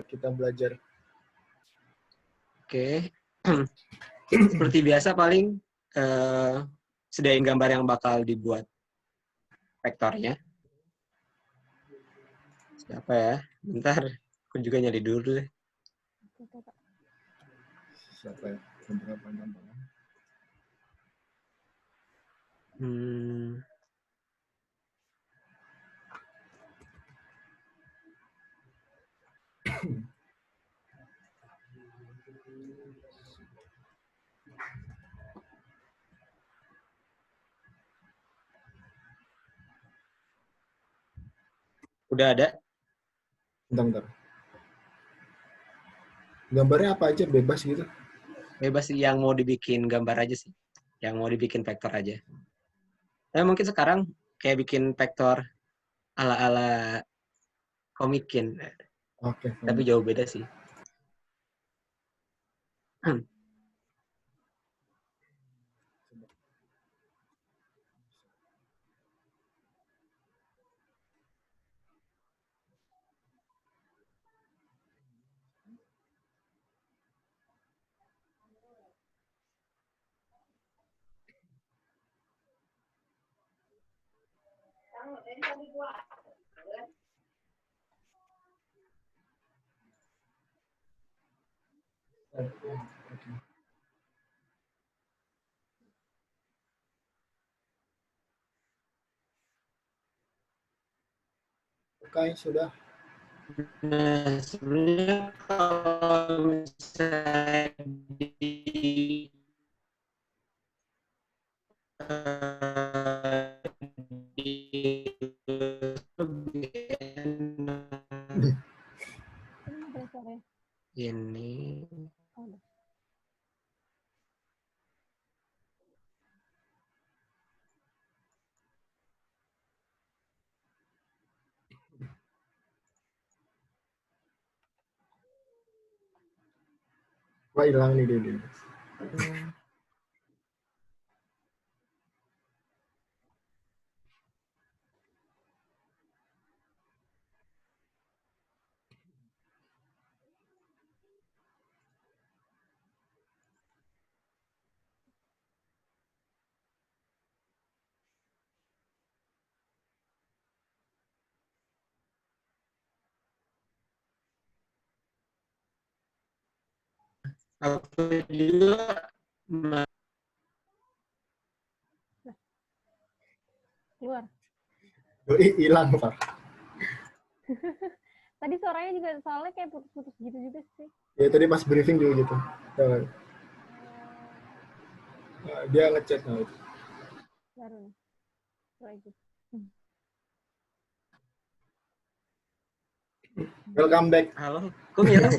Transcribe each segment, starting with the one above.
kita belajar. Oke. Seperti biasa paling sediain gambar yang bakal dibuat vektornya. Siapa ya? Bentar, aku juga nyari dulu deh. Siapa ya? Beberapa gambar. Udah ada? Bentar. Gambarnya apa aja, bebas gitu? Bebas sih, yang mau dibikin gambar aja sih. Yang mau dibikin vektor aja. Mungkin sekarang kayak bikin vektor ala-ala komikin. Oke. Tapi jauh beda sih. Oke, sudah. Nah, sebenarnya kalau misalnya di ini Wah, hilang nih dia. aku juga keluar. Doi hilang, Pak. Tadi suaranya juga soalnya kayak putus-putus gitu juga sih. Ya tadi pas briefing juga gitu. Nah, dia ngechat itu. Baru nih. Lagi. Welcome back. halo, kok ngilang?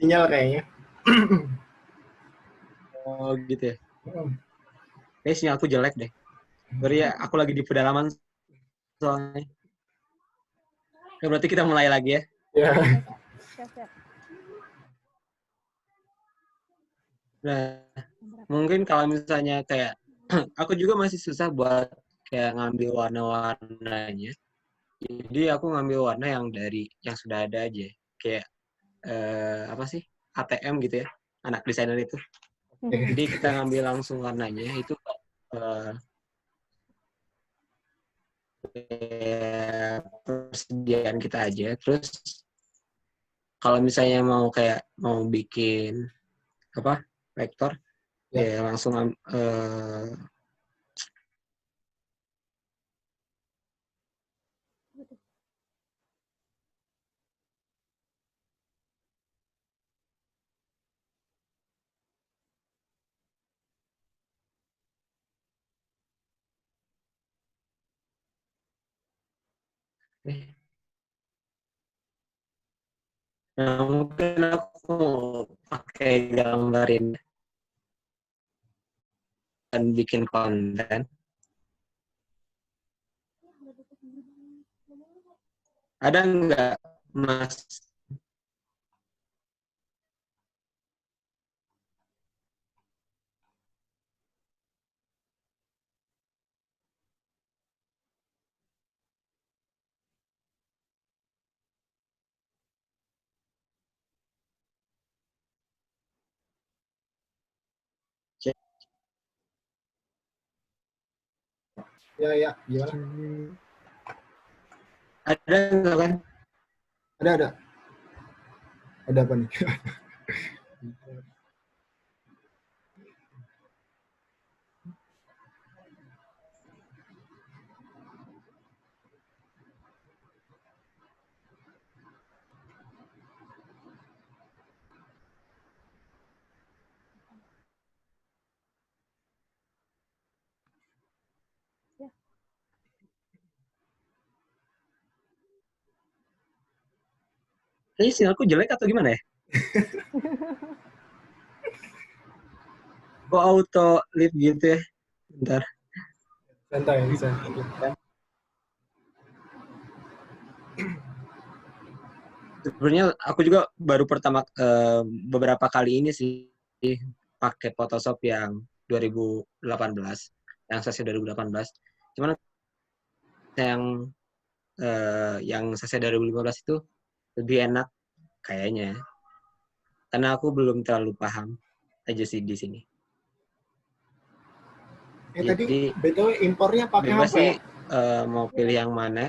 Sinyal kayaknya. Oh gitu ya. Kayaknya sinyal aku jelek deh. Sorry ya, aku lagi di pedalaman soalnya. Berarti kita mulai lagi ya. Ya. Siap. Nah, mungkin kalau misalnya kayak aku juga masih susah buat kayak ngambil warna-warnanya. Jadi aku ngambil warna yang dari yang sudah ada aja. Kayak apa sih? ATM gitu ya. Anak desainer itu. Jadi kita ngambil langsung warnanya itu persediaan kita aja. Terus kalau misalnya mau bikin apa vektor ya langsung nah, mungkin aku pakai gambarin dan bikin konten. Ada nggak, Mas? Ya, gimana? Ada nggak kan? Ada. Ada apa nih? Ya. Kayaknya sinyalku jelek atau gimana ya? Kok auto leave gitu ya? Bentar. Santai, bisa. Sebenarnya aku juga baru beberapa kali ini sih pakai Photoshop yang 2018, yang sesi 2018. Cuman yang sesi 2015 itu lebih enak kayaknya. Karena aku belum terlalu paham aja sih di sini. Tadi Jadi BTW impornya pakai bebas apa sih ya? mau pilih yang mana.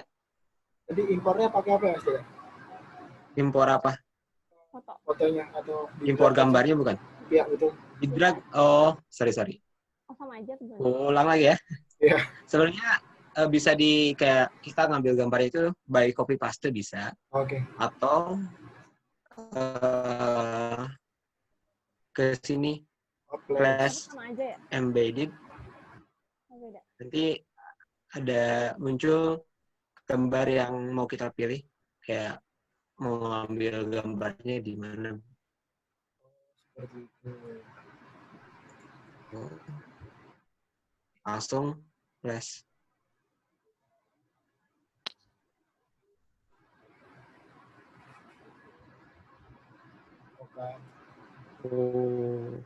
Tadi impornya pakai apa ya, Mas? Impor apa? Foto. Fotonya atau di Impor drag aja? gambarnya bukan? Iya, betul. Di drag. Oh, sorry. Oh, sama aja tuh. Ulang lagi ya. Iya. Sebenarnya bisa kayak kita ngambil gambar itu by copy paste bisa, Oke. atau ke sini flash Sama aja ya? embedded, Oh, beda. nanti ada muncul gambar yang mau kita pilih, kayak mau ngambil gambarnya di mana. Seperti itu. Langsung flash. Oke. Oh.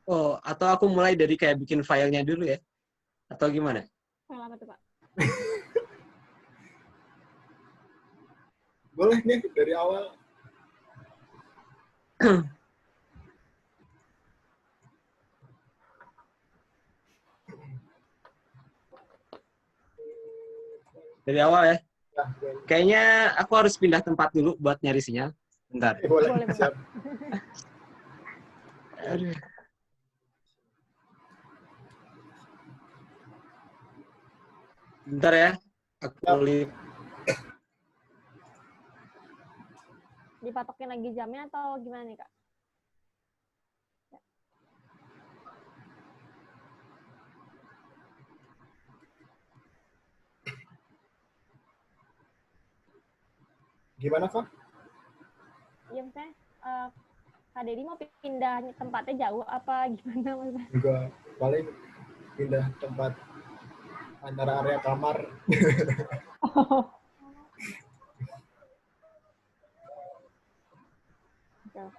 Oh, atau aku mulai dari kayak bikin filenya dulu ya? Atau gimana? File apa tuh, Pak? Boleh nih dari awal. Dari awal ya? Ya, boleh. Kayaknya aku harus pindah tempat dulu buat nyari sinyal. Bentar. Boleh. Boleh. Siap. Aduh. Bentar ya. Aku Siap. lihat. Dipatokin lagi jamnya atau gimana nih, Kak? Gimana, Kak? Iya, misalnya Kak Dedi mau pindah tempatnya jauh apa gimana, Mas? Juga paling pindah tempat antara area kamar. Oh. Oke.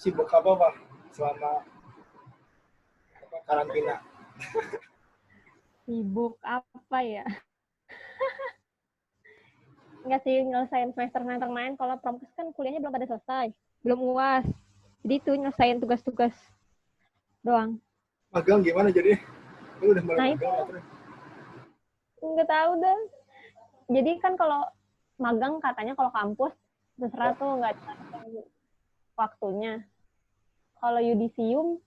Sibuk apa, Pak? Selama karantina. Sibuk apa ya? Enggak sih, nyelesain semester main. Kalau promkes kan kuliahnya belum pada selesai. Belum UAS. Jadi itu nyelesain tugas-tugas doang. Magang gimana jadi? Lu udah mulai Nah, magang itu. atau? Nggak tahu dah. Jadi kan kalau magang katanya kalau kampus terserah tuh nggak ada waktunya. Kalau yudisium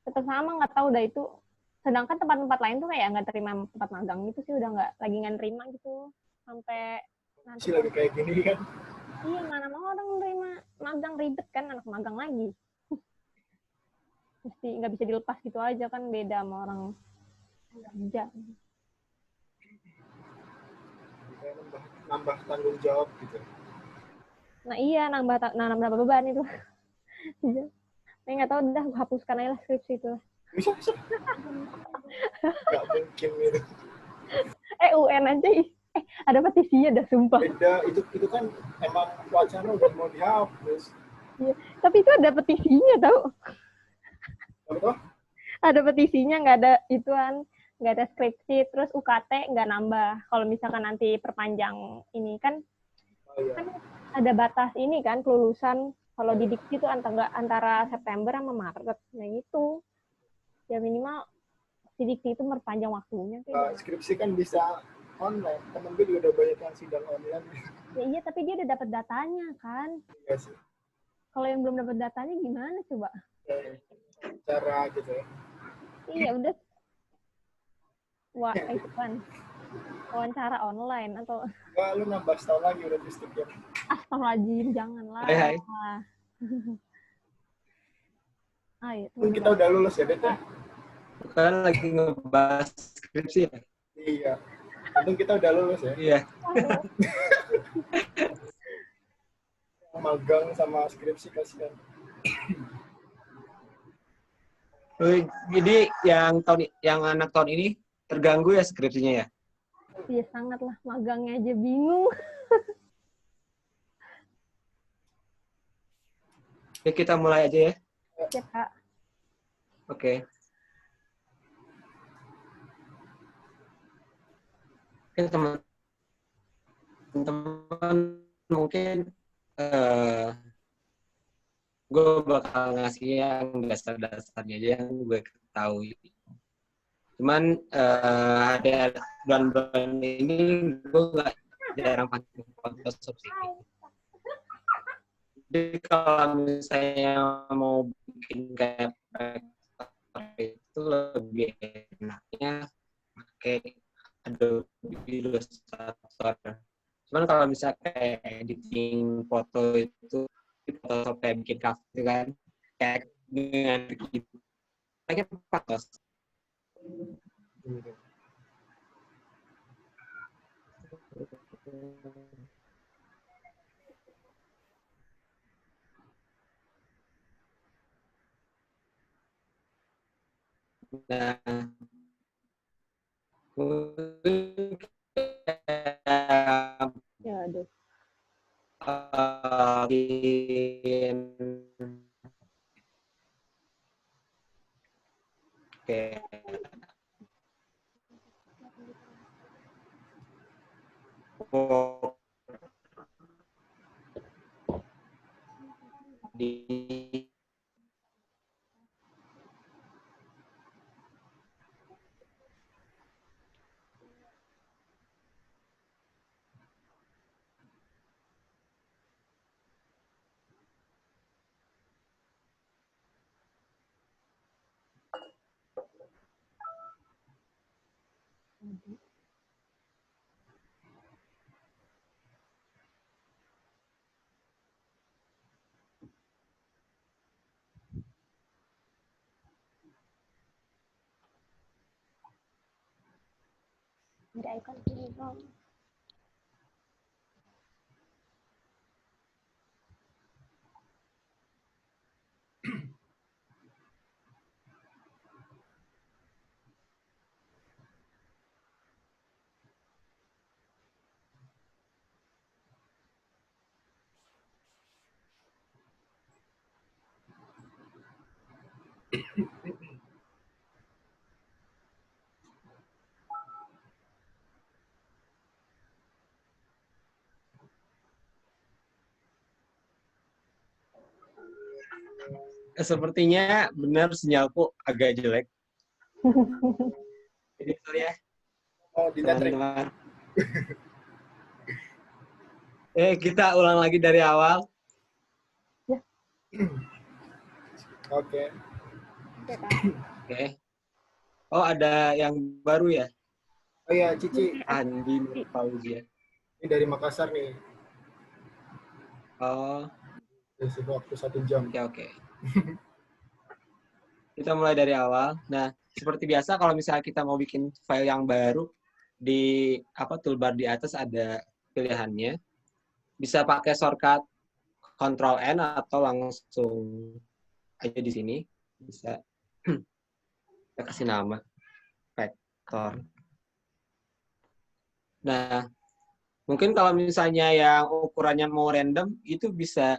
tetap sama, nggak tahu dah itu. Sedangkan tempat-tempat lain tuh kayak nggak terima tempat magang gitu sih, udah nggak lagi nggak nerima gitu sampai nanti Masih lagi kayak gini kan? Iya, mana mau orang nerima magang, ribet kan, anak magang lagi. Mesti nggak bisa dilepas gitu aja kan, beda sama orang kerja. Kayak nambah tanggung jawab gitu. Nah iya, nambah beban itu. Saya nggak tahu, udah aku hapuskan aja lah skripsi itu. Bisa. Nggak mungkin gitu. UN aja, ada petisinya dah, sumpah. Beda, itu kan emang wacana udah mau dihapus. Iya. Tapi itu ada petisinya tau. Apa? Ada petisinya, nggak ada ituan, nggak ada skripsi, terus UKT nggak nambah. Kalau misalkan nanti perpanjang ini kan, Oh, iya. kan ada batas ini kan kelulusan. Kalau di diksi itu antara September sama Maret. Nah itu ya minimal di diksi itu memperpanjang waktunya. Skripsi kan bisa online. Temen gue juga udah banyak yang sidang online. Ya iya, tapi dia udah dapat datanya kan. Iya sih. Kalau yang belum dapat datanya gimana coba? Cara gitu ya. Iya udah. Wah, itu kan wawancara online atau Enggak, lu nambah setahun lagi udah ya. astagfirullahaladzim, janganlah. Hai. Ayo, Kita udah lulus ya, Det? Bukan lagi ngebahas skripsi ya? Iya. Untung kita udah lulus ya. Iya. Magang sama skripsi kasihan. Jadi yang anak tahun ini terganggu ya skripsinya ya? Iya, sangat lah. Magangnya aja bingung. Oke, kita mulai aja ya. Ya, Kak. Oke. Oke, teman-teman mungkin gue bakal ngasih yang dasar-dasarnya aja yang gue ketahui. Cuman ada bulan-bulan ini gue nggak jarang pakai Photoshop sih. Jadi kalau misalnya mau bikin kayak itu lebih enaknya pakai Adobe Illustrator. Cuman kalau misalnya kayak editing foto itu Photoshop kayak bikin cover kan, kayak dengan gitu, pakai Photoshop. Nah, Ya, aduh. Oke. Di Ada icon sini, Bang. sepertinya benar sinyalku agak jelek. Jadi sorry ya, Oh, di netrik. teman-teman. Kita ulang lagi dari awal. Ya. Oke. Oke. Oh, ada yang baru ya? Oh iya, Cici. Andi Fauzia. Ini dari Makassar nih. Oh, Isi waktu 1 jam. oke oke. Kita mulai dari awal. Nah, seperti biasa kalau misalnya kita mau bikin file yang baru, di toolbar di atas ada pilihannya. Bisa pakai shortcut Ctrl N atau langsung aja di sini. Bisa kita kasih nama vektor. Nah, mungkin kalau misalnya yang ukurannya mau random, itu bisa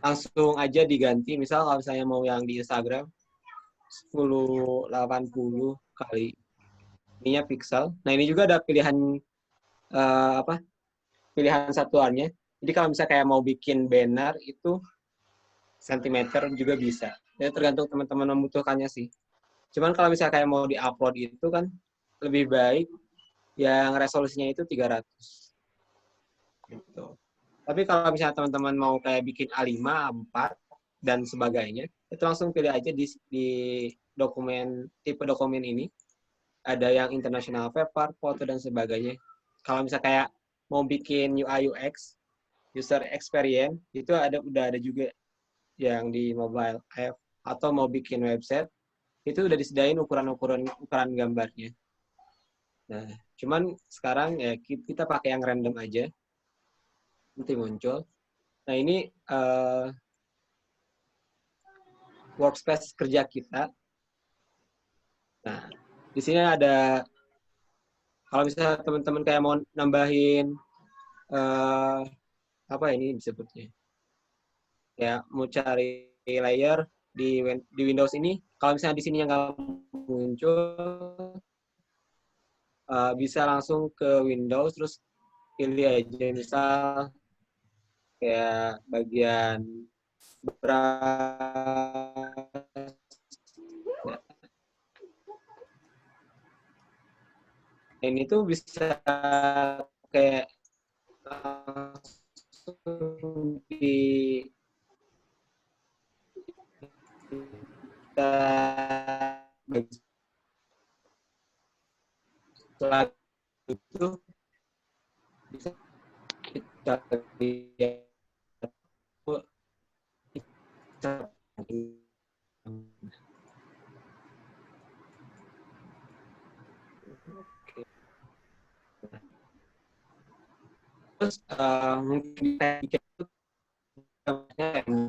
langsung aja diganti. Misal kalau misalnya mau yang di Instagram, 1080 kali ininya pixel. Nah, ini juga ada pilihan pilihan satuannya. Jadi kalau misalnya kayak mau bikin banner itu sentimeter juga bisa. Ya tergantung teman-teman membutuhkannya sih. Cuman kalau misalnya kayak mau di-upload itu kan lebih baik yang resolusinya itu 300. Gitu. Tapi kalau misalnya teman-teman mau kayak bikin A5, A4, dan sebagainya, itu langsung pilih aja di dokumen, tipe dokumen ini. Ada yang international paper, foto, dan sebagainya. Kalau misalnya kayak mau bikin UI UX, user experience, itu udah ada juga yang di mobile app, atau mau bikin website, itu udah disediain ukuran gambarnya. Nah, cuman sekarang ya kita pakai yang random aja, nanti muncul. Nah, ini workspace kerja kita. Nah, di sini ada, kalau misalnya teman-teman kayak mau nambahin, apa ini disebutnya? Ya, mau cari layer di Windows ini, kalau misalnya di sini yang nggak muncul, bisa langsung ke Windows, terus pilih aja misal kayak bagian beras. Ini tuh bisa kayak langsung kita setelah itu bisa kita lihat terus mungkin kita bikin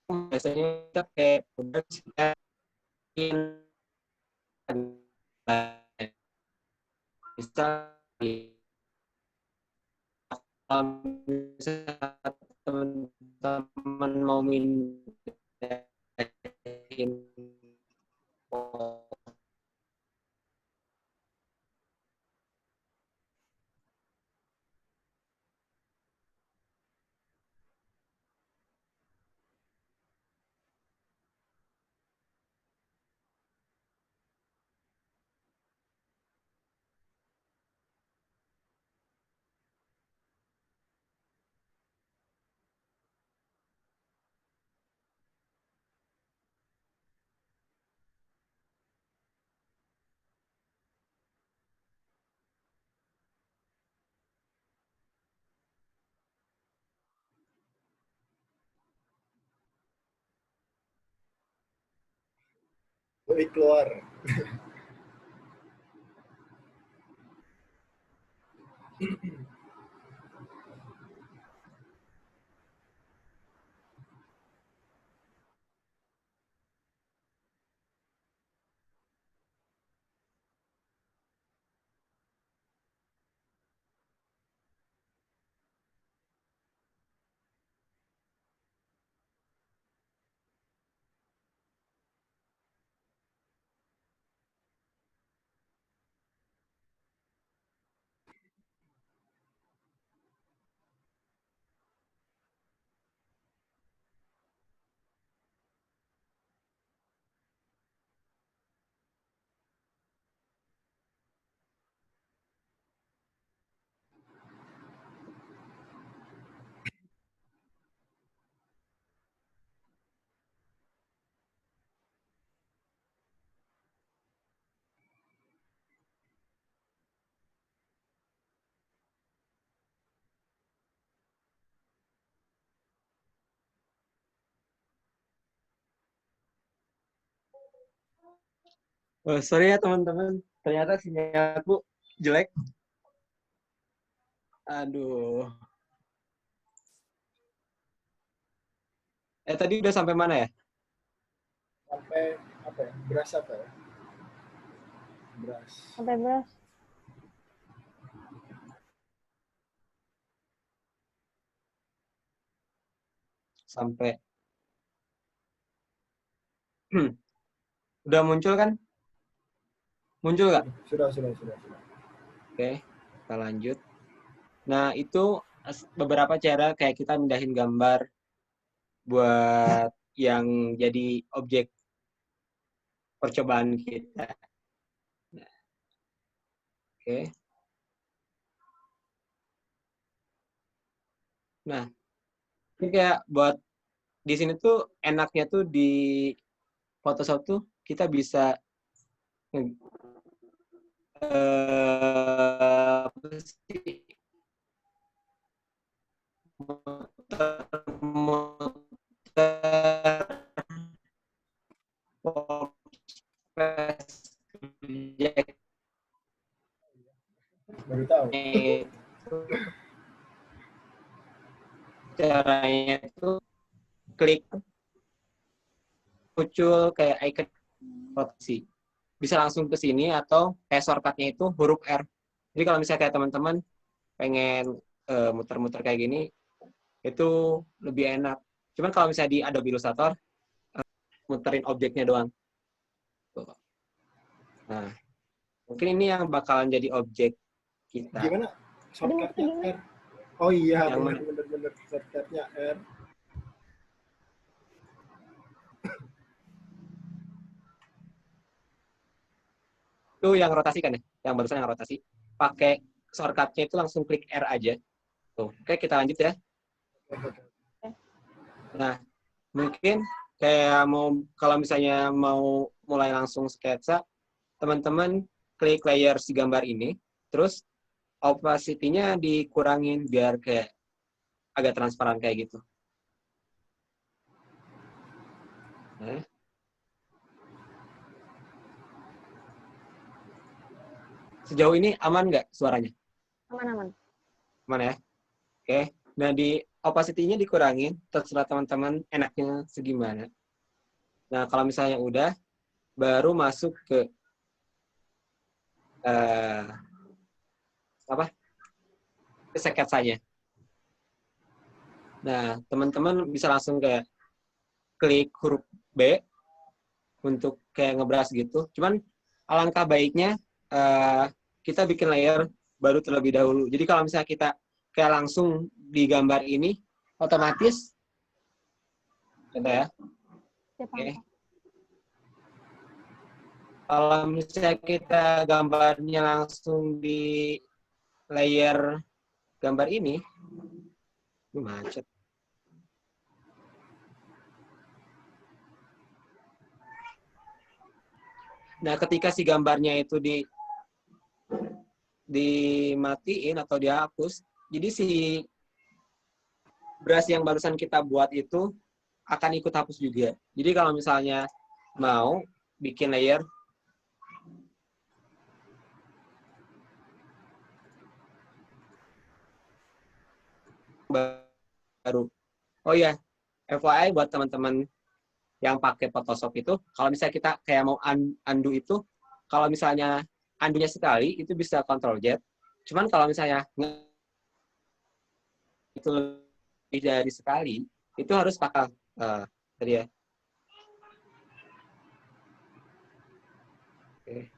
biasanya kita kayak udah kita bikin bisa kalau misalnya teman-teman mau mindahin Lebih keluar. Oh, sorry ya teman-teman. Ternyata sinyalku jelek. Aduh. Tadi udah sampai mana ya? Sampai apa ya? Beras apa ya? Beras. Sampai beras. Sampai. Udah muncul kan? Muncul nggak? Sudah. Oke, kita lanjut. Nah, itu beberapa cara kayak kita mindahin gambar buat yang jadi objek percobaan kita. Nah, oke. Nah, ini kayak buat di sini tuh enaknya tuh di Photoshop tuh kita bisa apa sih, muter-muter objek Baru tahu. itu caranya itu klik muncul kayak icon rotasi. Bisa langsung ke sini atau kayak shortcut-nya itu huruf R. Jadi kalau misalnya kayak teman-teman pengen muter-muter kayak gini, itu lebih enak. Cuman kalau misalnya di Adobe Illustrator, muterin objeknya doang. Tuh. Nah, mungkin ini yang bakalan jadi objek kita. Gimana? Shortcut-nya R. Oh iya, Yang bener. Shortcut-nya R. Itu yang rotasi kan ya? Yang barusan yang rotasi. Pakai shortcut-nya itu langsung klik R aja. Tuh. Oke, kita lanjut ya. Nah, mungkin kayak kalau misalnya mau mulai langsung sketsa, teman-teman klik layer si gambar ini, terus opacity-nya dikurangin biar kayak agak transparan kayak gitu. Nah. Sejauh ini aman nggak suaranya? Aman. Aman ya? Oke. Nah, di opacity-nya dikurangin, terserah teman-teman enaknya segimana. Nah, kalau misalnya udah, baru masuk ke ke sketsanya. Nah, teman-teman bisa langsung kayak klik huruf B untuk kayak ngebras gitu. Cuman alangkah baiknya kita bikin layer baru terlebih dahulu. Jadi kalau misalnya kita kayak langsung di gambar ini, otomatis, contoh ya. Oke. Kalau misalnya kita gambarnya langsung di layer gambar ini macet. Nah, ketika si gambarnya itu dimatiin atau dihapus, jadi si brush yang barusan kita buat itu akan ikut hapus juga. Jadi kalau misalnya mau bikin layer baru. Oh ya, FYI buat teman-teman yang pakai Photoshop itu, kalau misalnya kita kayak mau undo itu, kalau misalnya undo-nya sekali, itu bisa Ctrl Z. Cuman kalau misalnya itu lebih dari sekali, itu harus pakai tadi ya. Oke.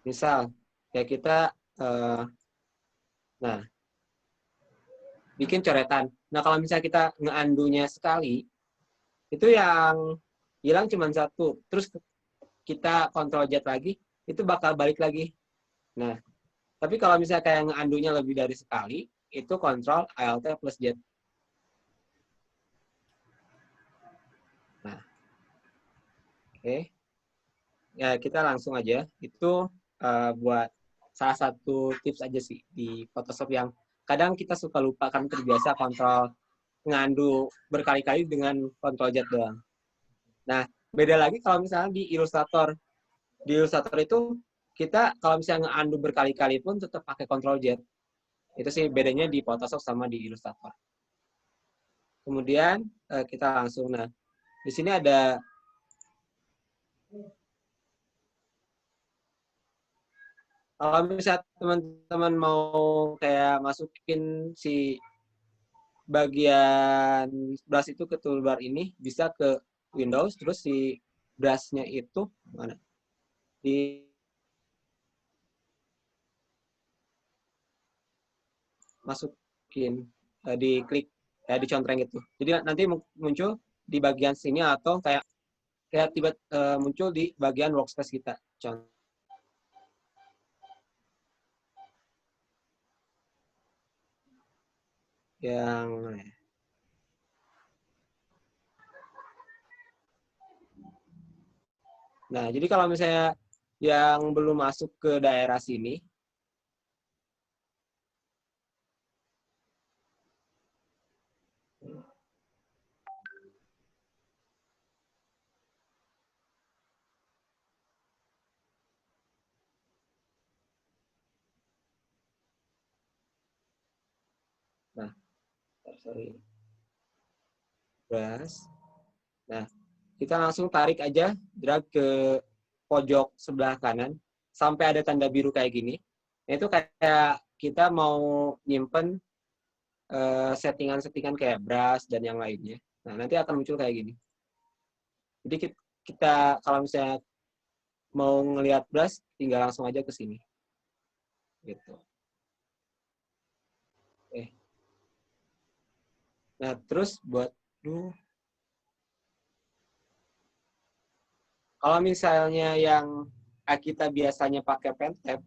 Misal, kayak kita, nah, bikin coretan. Nah, kalau misalnya kita nge-undo-nya sekali, itu yang hilang cuma satu. Terus kita Ctrl Z lagi, itu bakal balik lagi. Nah, tapi kalau misalnya kayak nge-undo-nya lebih dari sekali, itu Ctrl Alt plus Z. Nah, oke. Ya, kita langsung aja. Itu buat salah satu tips aja sih di Photoshop yang kadang kita suka lupa kan terbiasa kontrol ngandu berkali-kali dengan Ctrl Z doang. Nah, Beda lagi kalau misalnya di Illustrator. Di Illustrator itu kita kalau misalnya nge-undo berkali-kali pun tetap pakai Ctrl Z. Itu sih bedanya di Photoshop sama di Illustrator. Kemudian kita langsung, nah di sini ada kalau misalnya teman-teman mau kayak masukin si bagian brush itu ke toolbar ini, bisa ke Windows, terus si brush-nya itu mana? Masukin, diklik, kayak dicontreng gitu. Jadi nanti muncul di bagian sini atau kayak tiba muncul di bagian workspace kita. Contoh yang nah, jadi kalau misalnya yang belum masuk ke daerah sini, nah, sorry, brush. Nah, kita langsung tarik aja, drag ke pojok sebelah kanan, sampai ada tanda biru kayak gini. Nah, itu kayak kita mau nyimpen settingan-settingan kayak brush dan yang lainnya. Nah, nanti akan muncul kayak gini. Jadi kita kalau misalnya mau ngelihat brush, tinggal langsung aja ke sini. Gitu. Nah, terus buat kalau misalnya yang kita biasanya pakai pen tab,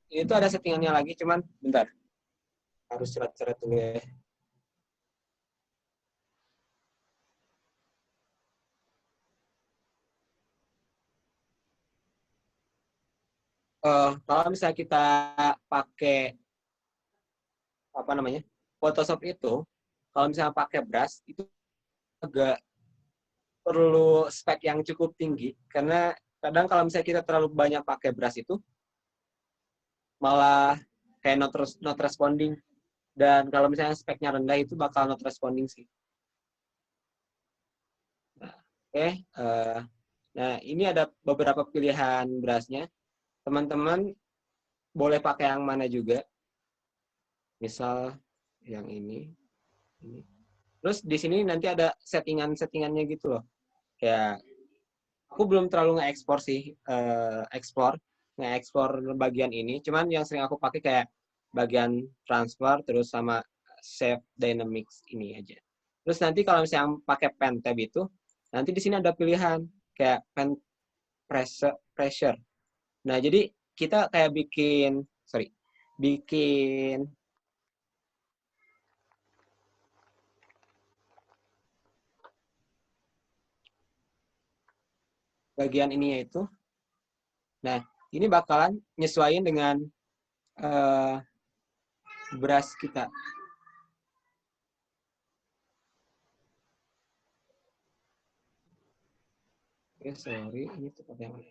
itu ada settingannya lagi, cuman bentar. Harus coret-coret dulu ya. Kalau misalnya kita pakai apa namanya Photoshop itu, kalau misalnya pakai brush itu agak perlu spek yang cukup tinggi, karena kadang kalau misalnya kita terlalu banyak pakai brush itu malah kayak not responding, dan kalau misalnya speknya rendah itu bakal not responding sih. Nah, oke. Nah, ini ada beberapa pilihan brushnya. Teman-teman boleh pakai yang mana juga. Misal yang ini. Terus di sini nanti ada settingan-settingannya gitu loh. Kayak aku belum terlalu nge-ekspor sih, nge-ekspor bagian ini. Cuman yang sering aku pakai kayak bagian transfer terus sama save dynamics ini aja. Terus nanti kalau misalnya pakai pen tab itu, nanti di sini ada pilihan kayak pen pressure. Nah, jadi kita kayak bikin bagian ininya itu. Nah, ini bakalan nyesuaiin dengan brush kita. Oke, sorry, ini tempat yang mana?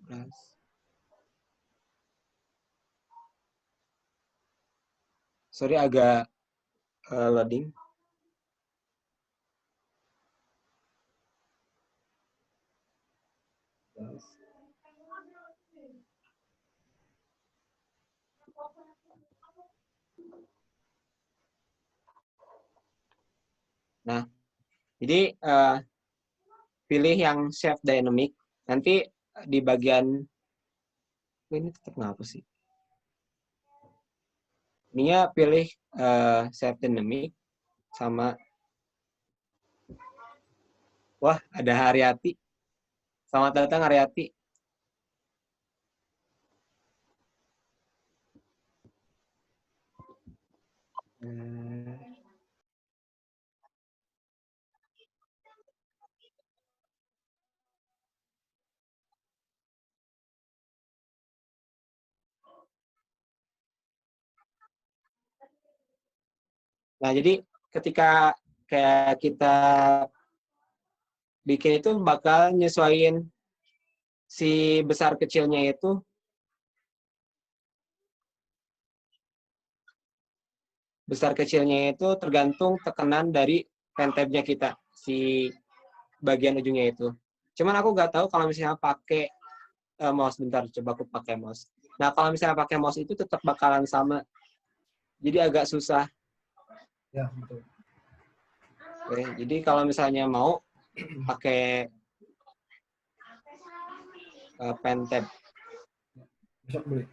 Brush. Sorry, agak loading. Nah, jadi pilih yang shape dynamic. Nanti di bagian ini tetap ngapa sih? Ininya pilih shape dynamic sama wah, ada Haryati. Selamat datang Haryati. Nah, jadi ketika kayak kita bikin itu bakal nyesuaiin si besar kecilnya itu tergantung tekanan dari pentabnya kita, si bagian ujungnya itu. Cuman aku nggak tahu kalau misalnya pakai mouse. Bentar, coba aku pakai mouse. Nah, kalau misalnya pakai mouse itu tetap bakalan sama. Jadi agak susah. Ya, betul. Oke, jadi kalau misalnya mau pakai pen tab. Besok beli.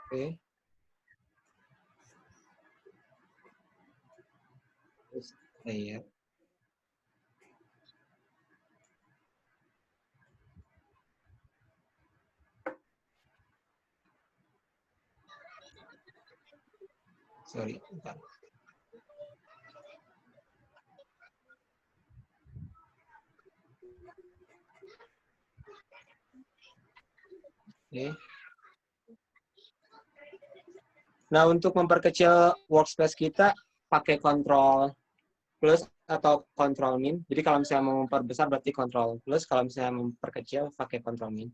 Oke. Terus layer. Sorry, bentar. Oke. Nah, untuk memperkecil workspace kita pakai Ctrl plus atau Ctrl min. Jadi kalau misalnya mau memperbesar berarti Ctrl plus, kalau misalnya memperkecil pakai Ctrl min.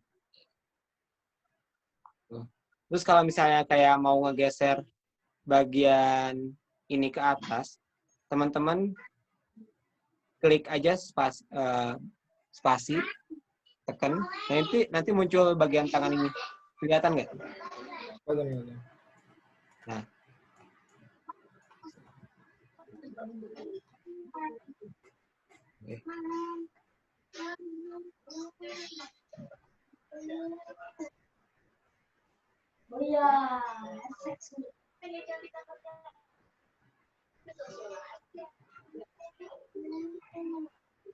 Terus kalau misalnya kayak mau ngegeser bagian ini ke atas, teman-teman klik aja spasi, tekan, nanti muncul bagian tangan ini. Kelihatan nggak? Nah. Oh iya.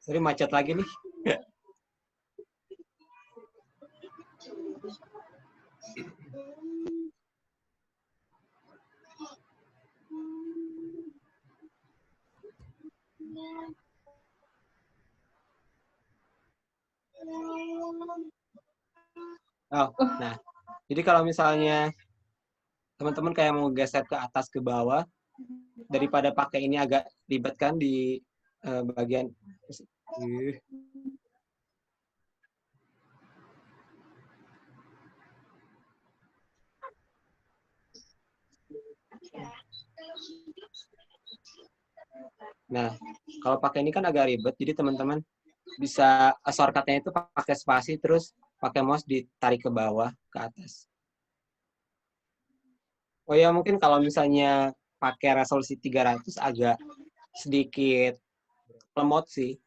Sorry, macet lagi nih. Oh, nah, jadi kalau misalnya teman-teman kayak mau geser ke atas ke bawah, daripada pakai ini agak ribet kan di bagian. Nah, kalau pakai ini kan agak ribet, jadi teman-teman bisa shortcut-nya itu pakai spasi terus pakai mouse ditarik ke bawah ke atas. Oh ya, mungkin kalau misalnya pakai resolusi 300 agak sedikit lemot sih.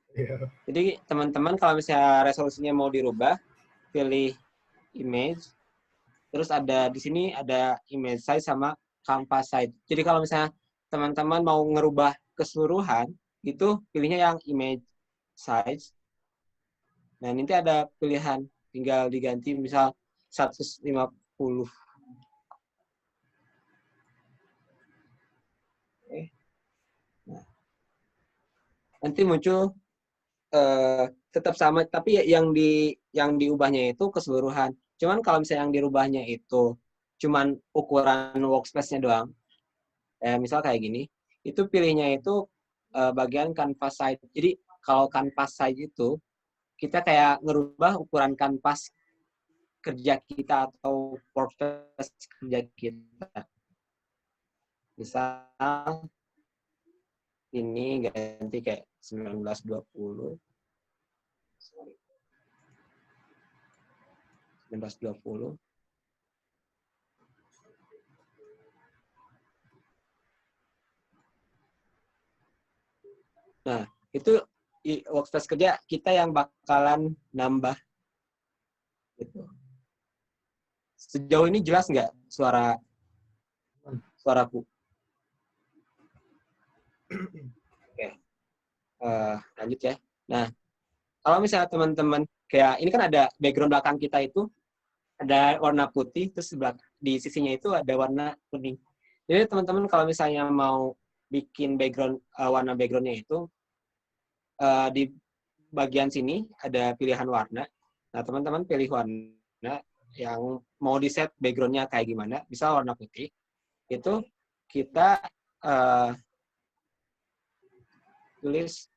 Jadi teman-teman kalau misalnya resolusinya mau dirubah, pilih image, terus ada di sini ada image size sama canvas size. Jadi kalau misalnya teman-teman mau ngerubah keseluruhan, itu pilihnya yang image size. Nah, nanti ada pilihan, tinggal diganti misal 150. Oke. Nah, nanti muncul tetap sama, tapi yang diubahnya itu keseluruhan. Cuman kalau misalnya yang dirubahnya itu cuman ukuran workspace-nya doang, misal kayak gini, itu pilihnya itu bagian canvas size. Jadi kalau canvas size itu kita kayak ngerubah ukuran kanvas kerja kita atau workspace kerja kita. Misal ini ganti kayak 1920. 1920. Nah, itu workspace kerja kita yang bakalan nambah. Gitu. Sejauh ini jelas nggak suaraku? Oke. Lanjut ya. Nah, kalau misalnya teman-teman kayak ini kan ada background belakang kita itu ada warna putih, terus di sisinya itu ada warna kuning. Jadi teman-teman kalau misalnya mau bikin warna backgroundnya itu di bagian sini ada pilihan warna. Nah, teman-teman pilih warna yang mau di set backgroundnya kayak gimana. Misal warna putih, itu kita tulis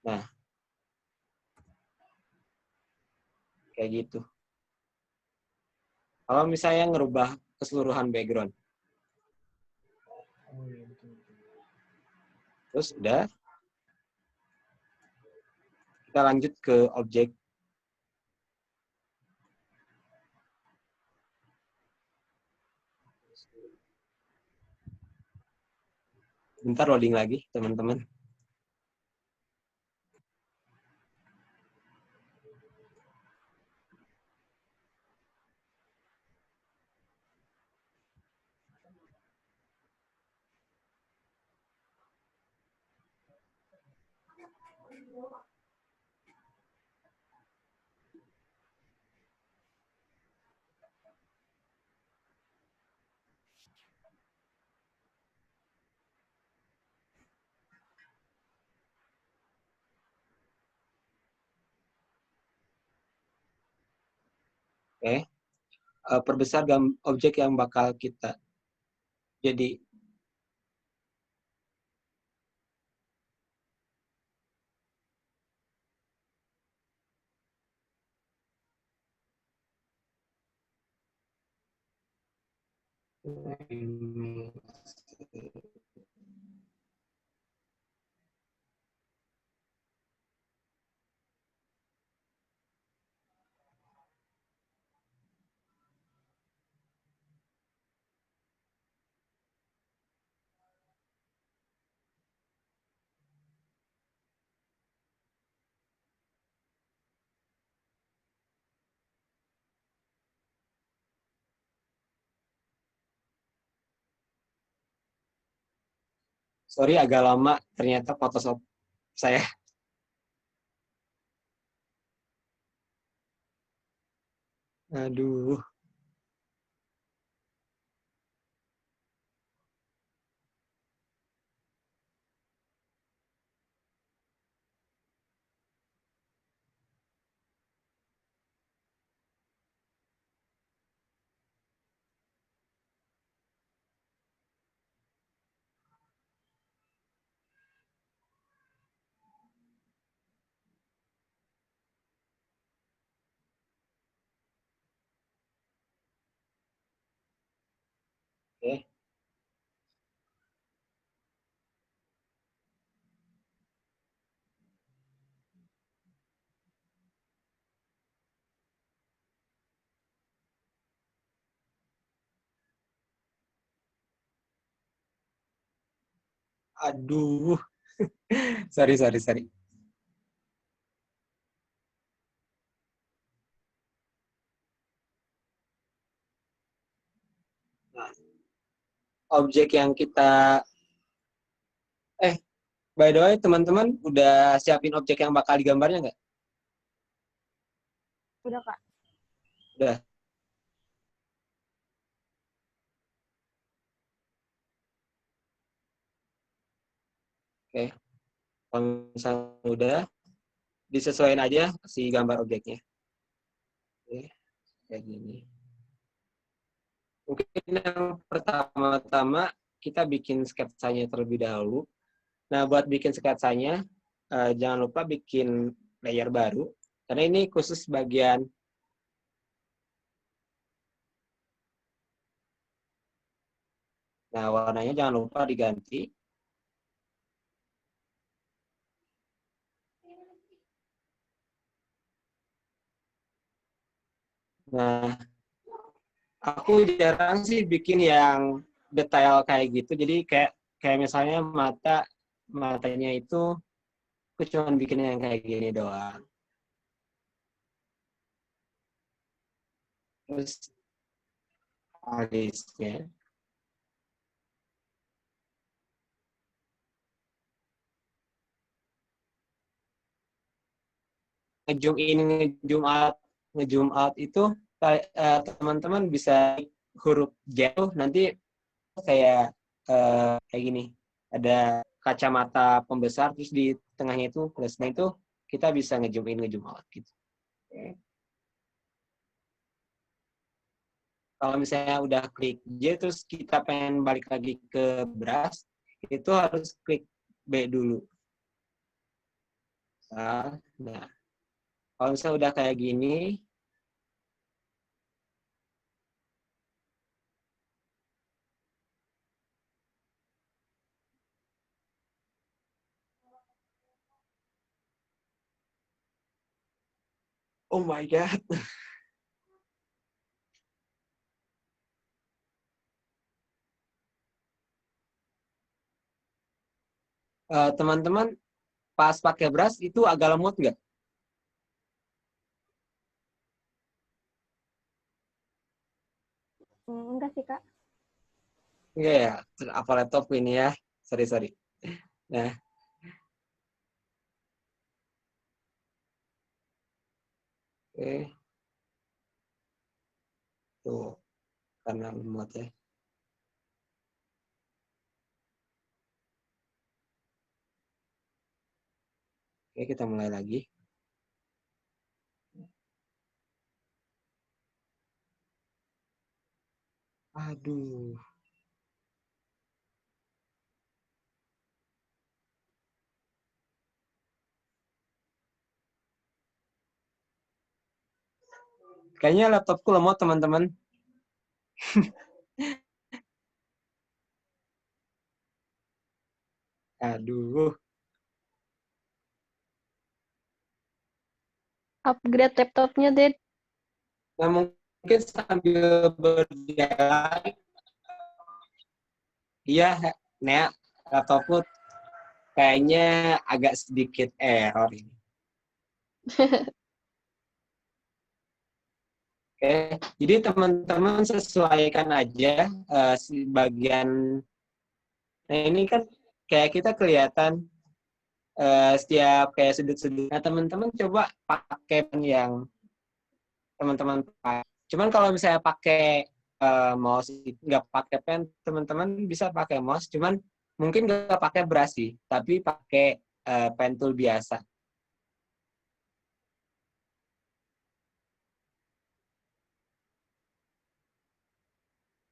nah, kayak gitu. Kalau misalnya ngerubah keseluruhan background. Oh, iya, betul. Terus udah, kita lanjut ke objek. Bentar loading lagi, teman-teman. Oke. Perbesar objek yang bakal kita jadi. Sorry agak lama, ternyata Photoshop saya. Aduh. Oke. Aduh. Sorry. Nah, objek yang kita by the way, teman-teman udah siapin objek yang bakal digambarnya nggak? Udah, Kak. Udah. Oke. Kalau misalnya udah, disesuaikan aja si gambar objeknya. Oke. Kayak gini. Mungkin yang pertama-tama kita bikin sketsanya terlebih dahulu. Nah, buat bikin sketsanya, jangan lupa bikin layer baru. Karena ini khusus bagian nah, warnanya jangan lupa diganti. Nah, aku jarang sih bikin yang detail kayak gitu. Jadi kayak misalnya matanya itu aku cuma bikin yang kayak gini doang. Terus alisnya. Ngezoom in, ngezoom out itu teman-teman bisa huruf jauh nanti kayak kayak gini. Ada kacamata pembesar terus di tengahnya itu plusnya itu kita bisa ngezoom in, ngezoom out gitu. Okay. Kalau misalnya udah klik J terus kita pengen balik lagi ke brush, itu harus klik B dulu. Nah, kalau misalnya udah kayak gini, oh my god. Teman-teman pas pakai brush itu agak lemot nggak? Enggak sih, Kak. Iya ya, apa laptop ini ya. Sorry. Nah, oke. Tuh, karena lemot ya. Oke, kita mulai lagi. Aduh. Kayaknya laptopku lemot, teman-teman. Aduh. Upgrade laptopnya, Ded. Nah, mungkin sambil berjalan, iya, Nea, laptopku kayaknya agak sedikit error ini. Oke, jadi teman-teman sesuaikan aja si bagian. Nah, ini kan kayak kita kelihatan setiap kayak sudut-sudut. Nah, teman-teman coba pakai pen yang teman-teman pakai. Cuman kalau misalnya pakai mouse, nggak pakai pen, teman-teman bisa pakai mouse. Cuman mungkin nggak pakai brush sih, tapi pakai pen tool biasa.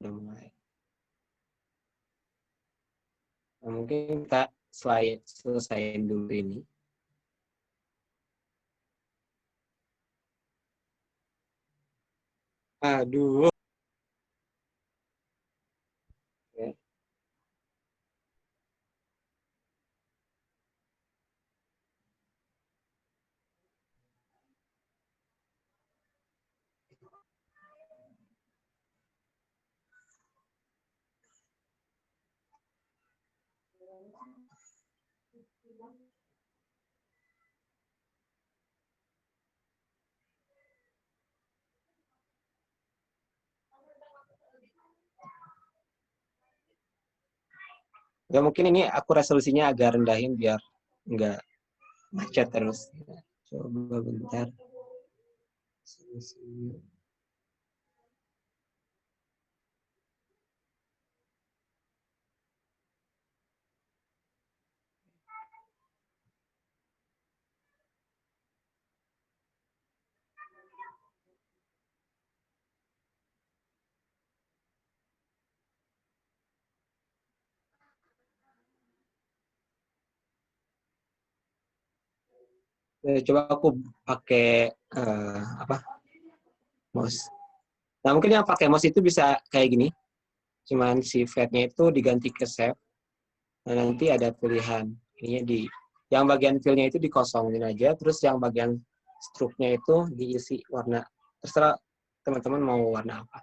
Udah mulai. Nah, mungkin kita selesaiin dulu ini. Aduh. Oke. Ya mungkin ini aku resolusinya agak rendahin biar nggak macet terus. Coba bentar. Coba aku pakai apa mouse. Nah mungkin yang pakai mouse itu bisa kayak gini. Cuman si fade-nya itu diganti ke save. Nah nanti ada pilihan ininya di yang bagian fill-nya itu dikosongin aja. Terus yang bagian stroke-nya itu diisi warna. Terserah teman-teman mau warna apa.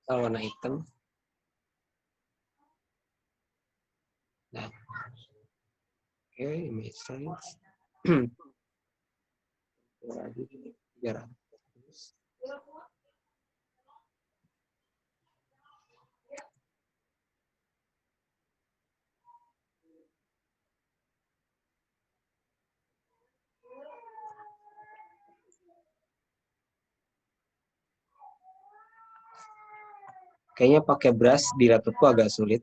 Kalau warna hitam. Nah, oke, image size. Lagi biar kayaknya pakai brush di laptopku agak sulit.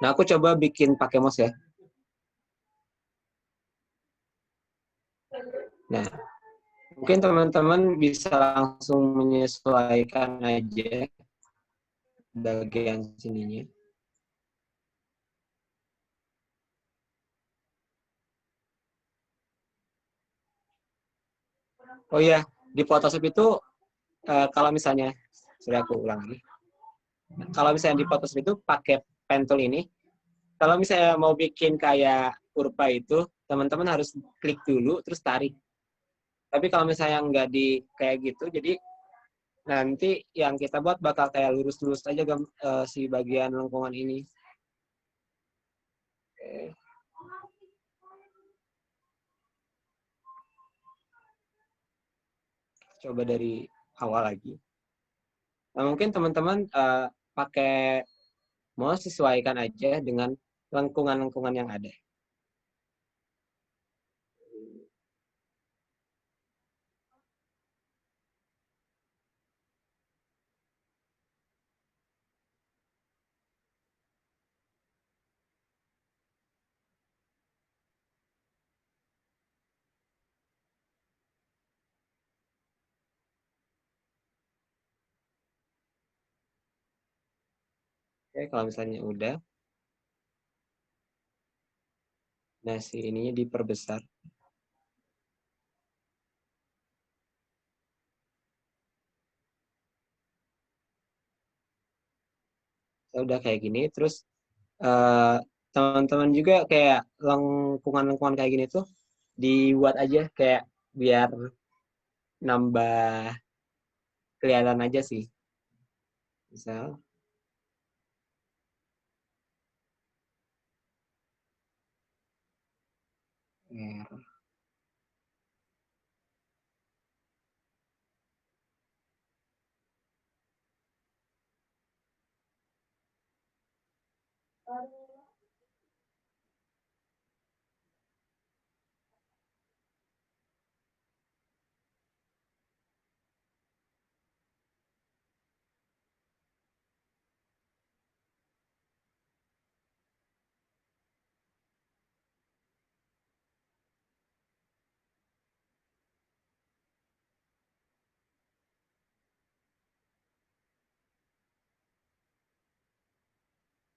Nah, aku coba bikin pakai mouse ya. Nah, mungkin teman-teman bisa langsung menyesuaikan aja bagian sininya. Oh iya, di Photoshop itu kalau misalnya, sorry aku ulang lagi. Kalau misalnya di Photoshop itu pakai pen tool ini, kalau misalnya mau bikin kayak kurva itu, teman-teman harus klik dulu terus tarik. Tapi kalau misalnya nggak di kayak gitu, jadi nanti yang kita buat bakal kayak lurus-lurus aja si bagian lengkungan ini. Oke. Coba dari awal lagi. Nah, mungkin teman-teman pakai mouse sesuaikan aja dengan lengkungan-lengkungan yang ada. Oke, kalau misalnya udah, nah si ininya diperbesar. Udah kayak gini, terus teman-teman juga kayak lengkungan-lengkungan kayak gini tuh dibuat aja kayak biar nambah kelihatan aja sih. Misal,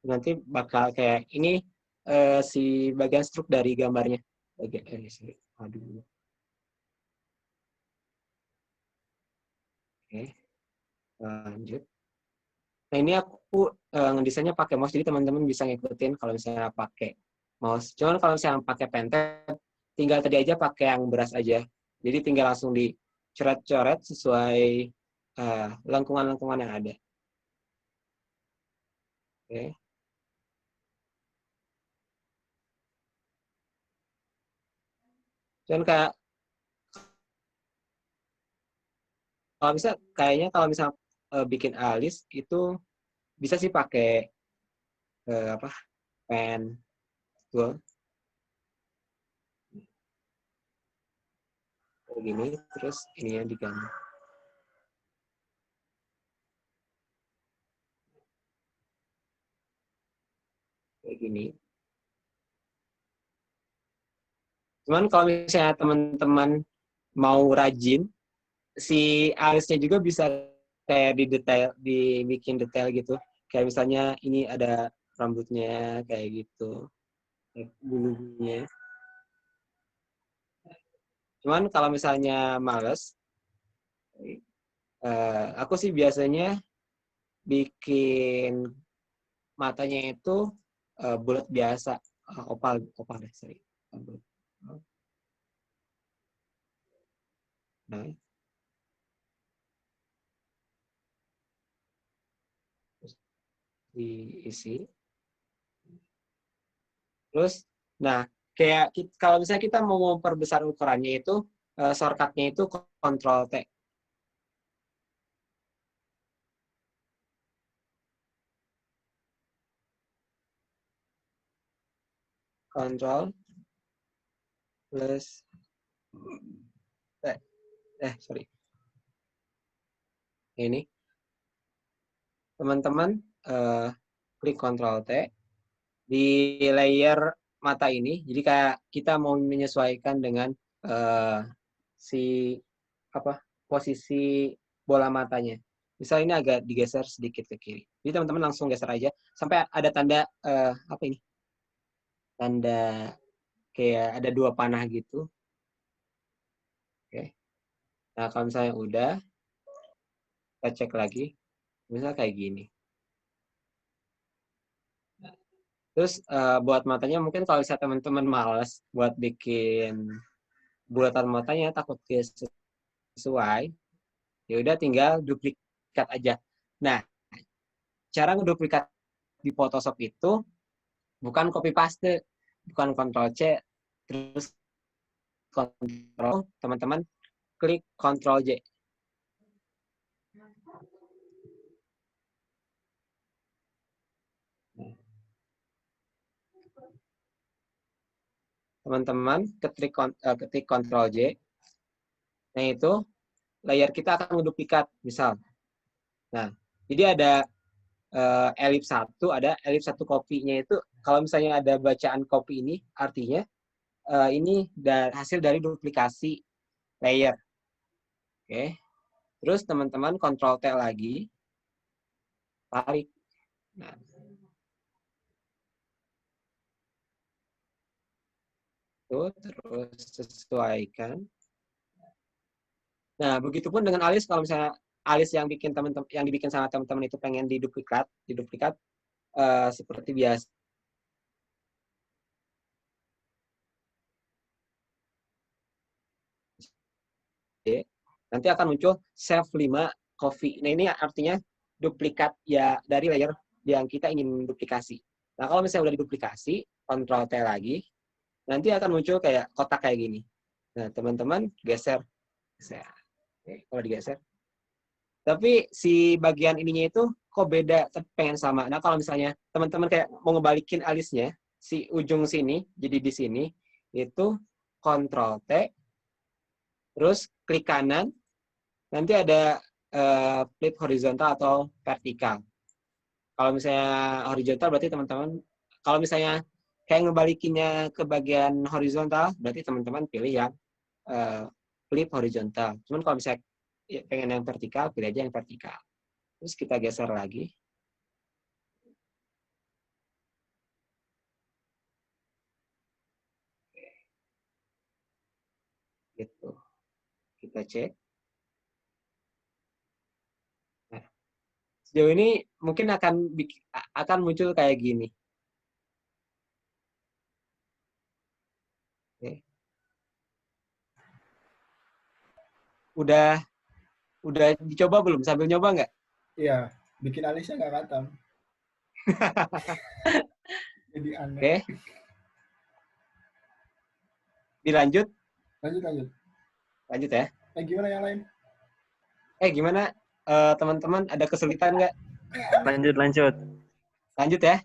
nanti bakal kayak ini si bagian struk dari gambarnya. Aduh. Oke, lanjut. Nah, ini aku ngedesainnya pakai mouse, jadi teman-teman bisa ngikutin kalau misalnya pakai mouse. Cuman kalau misalnya pakai pentel, tinggal tadi aja pakai yang beras aja. Jadi tinggal langsung dicoret-coret sesuai lengkungan-lengkungan yang ada. Oke. Dan kayak kalau bisa kayaknya kalau misal bikin alis itu bisa sih pakai apa pen tool kayak gini, terus ininya diganti kayak gini. Cuman kalau misalnya teman-teman mau rajin, si alisnya juga bisa kayak di detail, dibikin detail gitu. Kayak misalnya ini ada rambutnya kayak gitu, kayak bulunya. Cuman kalau misalnya males, aku sih biasanya bikin matanya itu bulat biasa, opal, opal deh, sorry. Nah, terus diisi. Terus, nah, kayak kalau misalnya kita mau memperbesar ukurannya itu, shortcutnya itu Ctrl T. Ctrl plus T. Sorry. Ini. teman-teman klik Ctrl T di layer mata ini. Jadi kayak kita mau menyesuaikan dengan posisi bola matanya. Misal ini agak digeser sedikit ke kiri. Jadi teman-teman langsung geser aja sampai ada tanda apa ini? Tanda kayak ada 2 panah gitu. Oke. Nah, kalau misalnya udah, kita cek lagi. Misal kayak gini. Terus buat matanya mungkin kalau misalnya teman-teman malas buat bikin bulatan matanya takut sesuai, ya udah tinggal duplikat aja. Nah, cara ngeduplikat di Photoshop itu bukan copy paste, bukan Ctrl C, terus Ctrl, teman-teman klik Ctrl J. Teman-teman ketik Ctrl J. Nah, itu layer kita akan ngeduplikat, misal. Nah, jadi ada elips 1, ada elips 1 copy-nya itu, kalau misalnya ada bacaan copy ini, artinya ini hasil dari duplikasi layer. Oke. Terus teman-teman Ctrl T lagi, tarik. Nah, itu terus sesuaikan. Nah, begitupun dengan alis, kalau misalnya alis yang dibikin sama teman-teman itu pengen diduplikat seperti biasa. Nanti akan muncul save 5 coffee. Nah, ini artinya duplikat ya dari layer yang kita ingin duplikasi. Nah, kalau misalnya udah diduplikasi, Ctrl T lagi, nanti akan muncul kayak kotak kayak gini. Nah, teman-teman geser. Oke, kalau digeser. Tapi si bagian ininya itu kok beda, tapi pengen sama. Nah, kalau misalnya teman-teman kayak mau ngebalikin alisnya, si ujung sini, jadi di sini, itu Ctrl T, terus klik kanan, nanti ada flip horizontal atau vertikal. Kalau misalnya horizontal berarti teman-teman, kalau misalnya kayak ngebalikinnya ke bagian horizontal, berarti teman-teman pilih yang flip horizontal. Cuman kalau misalnya pengen yang vertikal, pilih aja yang vertikal. Terus kita geser lagi. Gitu. Kita cek. Nah, sejauh ini mungkin akan muncul kayak gini. Oke. Udah dicoba belum? Sambil nyoba nggak? Iya, bikin alisnya nggak katam. Jadi aneh. Oke. Dilanjut? Lanjut. Lanjut ya. Gimana yang lain? Gimana teman-teman, ada kesulitan nggak? Lanjut. Lanjut ya.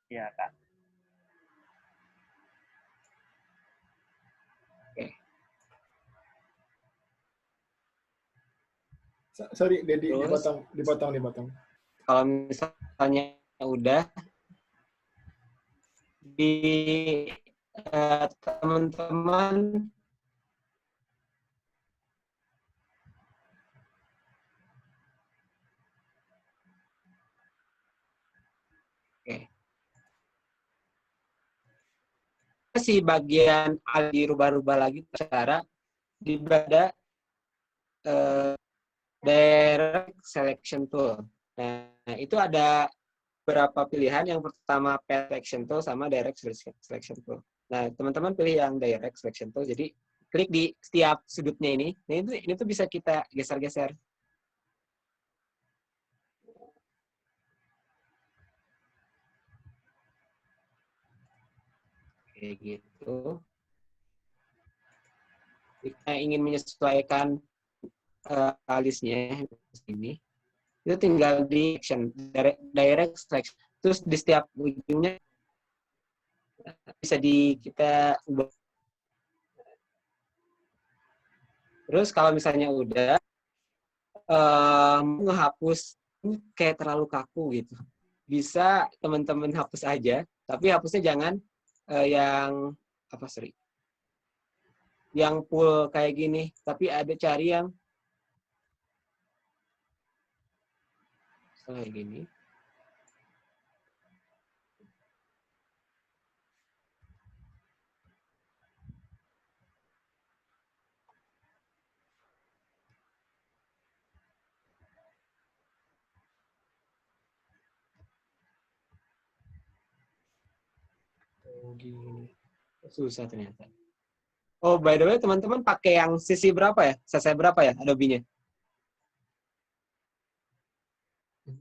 Iya, Kak. Oke. Sorry, Dedi, Terus, dipotong. kalau misalnya udah di teman-teman si bagian dirubah-rubah lagi cara di pada direct selection tool. Nah, itu ada beberapa pilihan. Yang pertama path selection tool sama direct selection tool. Nah, teman-teman pilih yang direct selection tool. Jadi klik di setiap sudutnya ini. Nah, ini tuh bisa kita geser-geser. Kayak gitu. Kita ingin menyesuaikan alisnya ini, itu tinggal di action direct selection. Terus di setiap ujungnya bisa kita ubah. Terus kalau misalnya udah menghapus kayak terlalu kaku gitu. Bisa teman-teman hapus aja, tapi hapusnya jangan yang apa sorry, yang full kayak gini, tapi ada cari yang kayak gini. Oh, gini. Susah ternyata. Oh, by the way, teman-teman pakai yang sisi berapa ya? Selesai berapa ya Adobe-nya?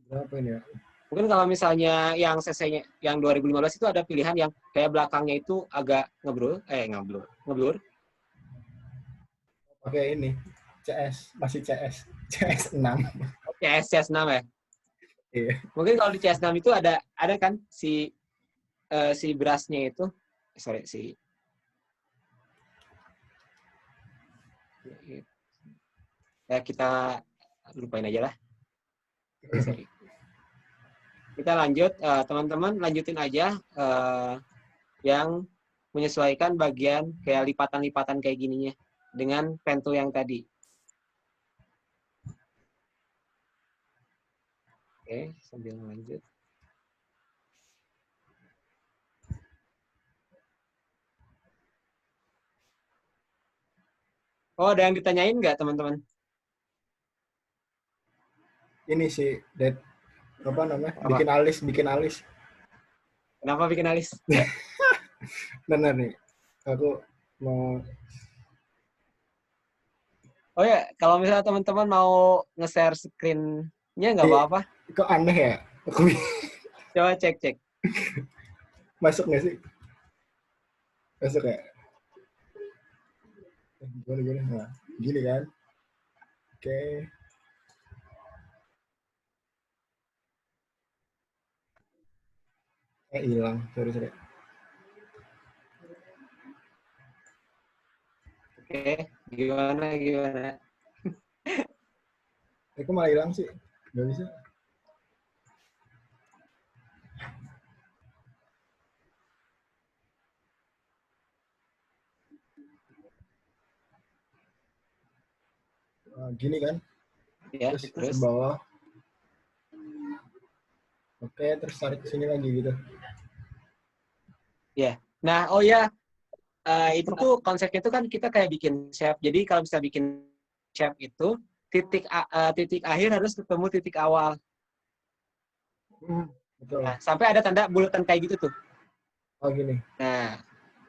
Berapa ini ya? Mungkin kalau misalnya yang CC-nya yang 2015 itu ada pilihan yang kayak belakangnya itu agak ngeblur. Pakai ini. CS, masih CS. CS 6. CS6 ya. Iya. Mungkin kalau di CS6 itu ada kan si brush-nya itu ya kita lupain aja lah. Sorry. Kita lanjut, teman-teman lanjutin aja yang menyesuaikan bagian kayak lipatan-lipatan kayak gininya dengan pen tool yang tadi. Oke, sambil lanjut. Oh, ada yang ditanyain nggak, teman-teman? Ini sih, apa namanya? Apa? Bikin alis. Kenapa bikin alis? Benar nih. Aku mau Oh ya, kalau misalnya teman-teman mau nge-share screen-nya nggak apa-apa. kok aneh ya? Aku Coba cek. masuk nggak sih? Masuk ya? Gimana? Nah, gini kan? Oke. Hilang. Sorry. Oke, gimana? Kok malah hilang sih? Nggak bisa. Nah, gini kan? Ya, Terus ke terus. bawah. Oke, terus tarik ke sini lagi gitu. Ya. Nah, oh ya, itu tuh konsepnya itu kan kita kayak bikin shape. Jadi kalau bisa bikin shape itu titik akhir harus ketemu titik awal. Betul. Nah, sampai ada tanda bulatan kayak gitu tuh. Oh gini. Nah,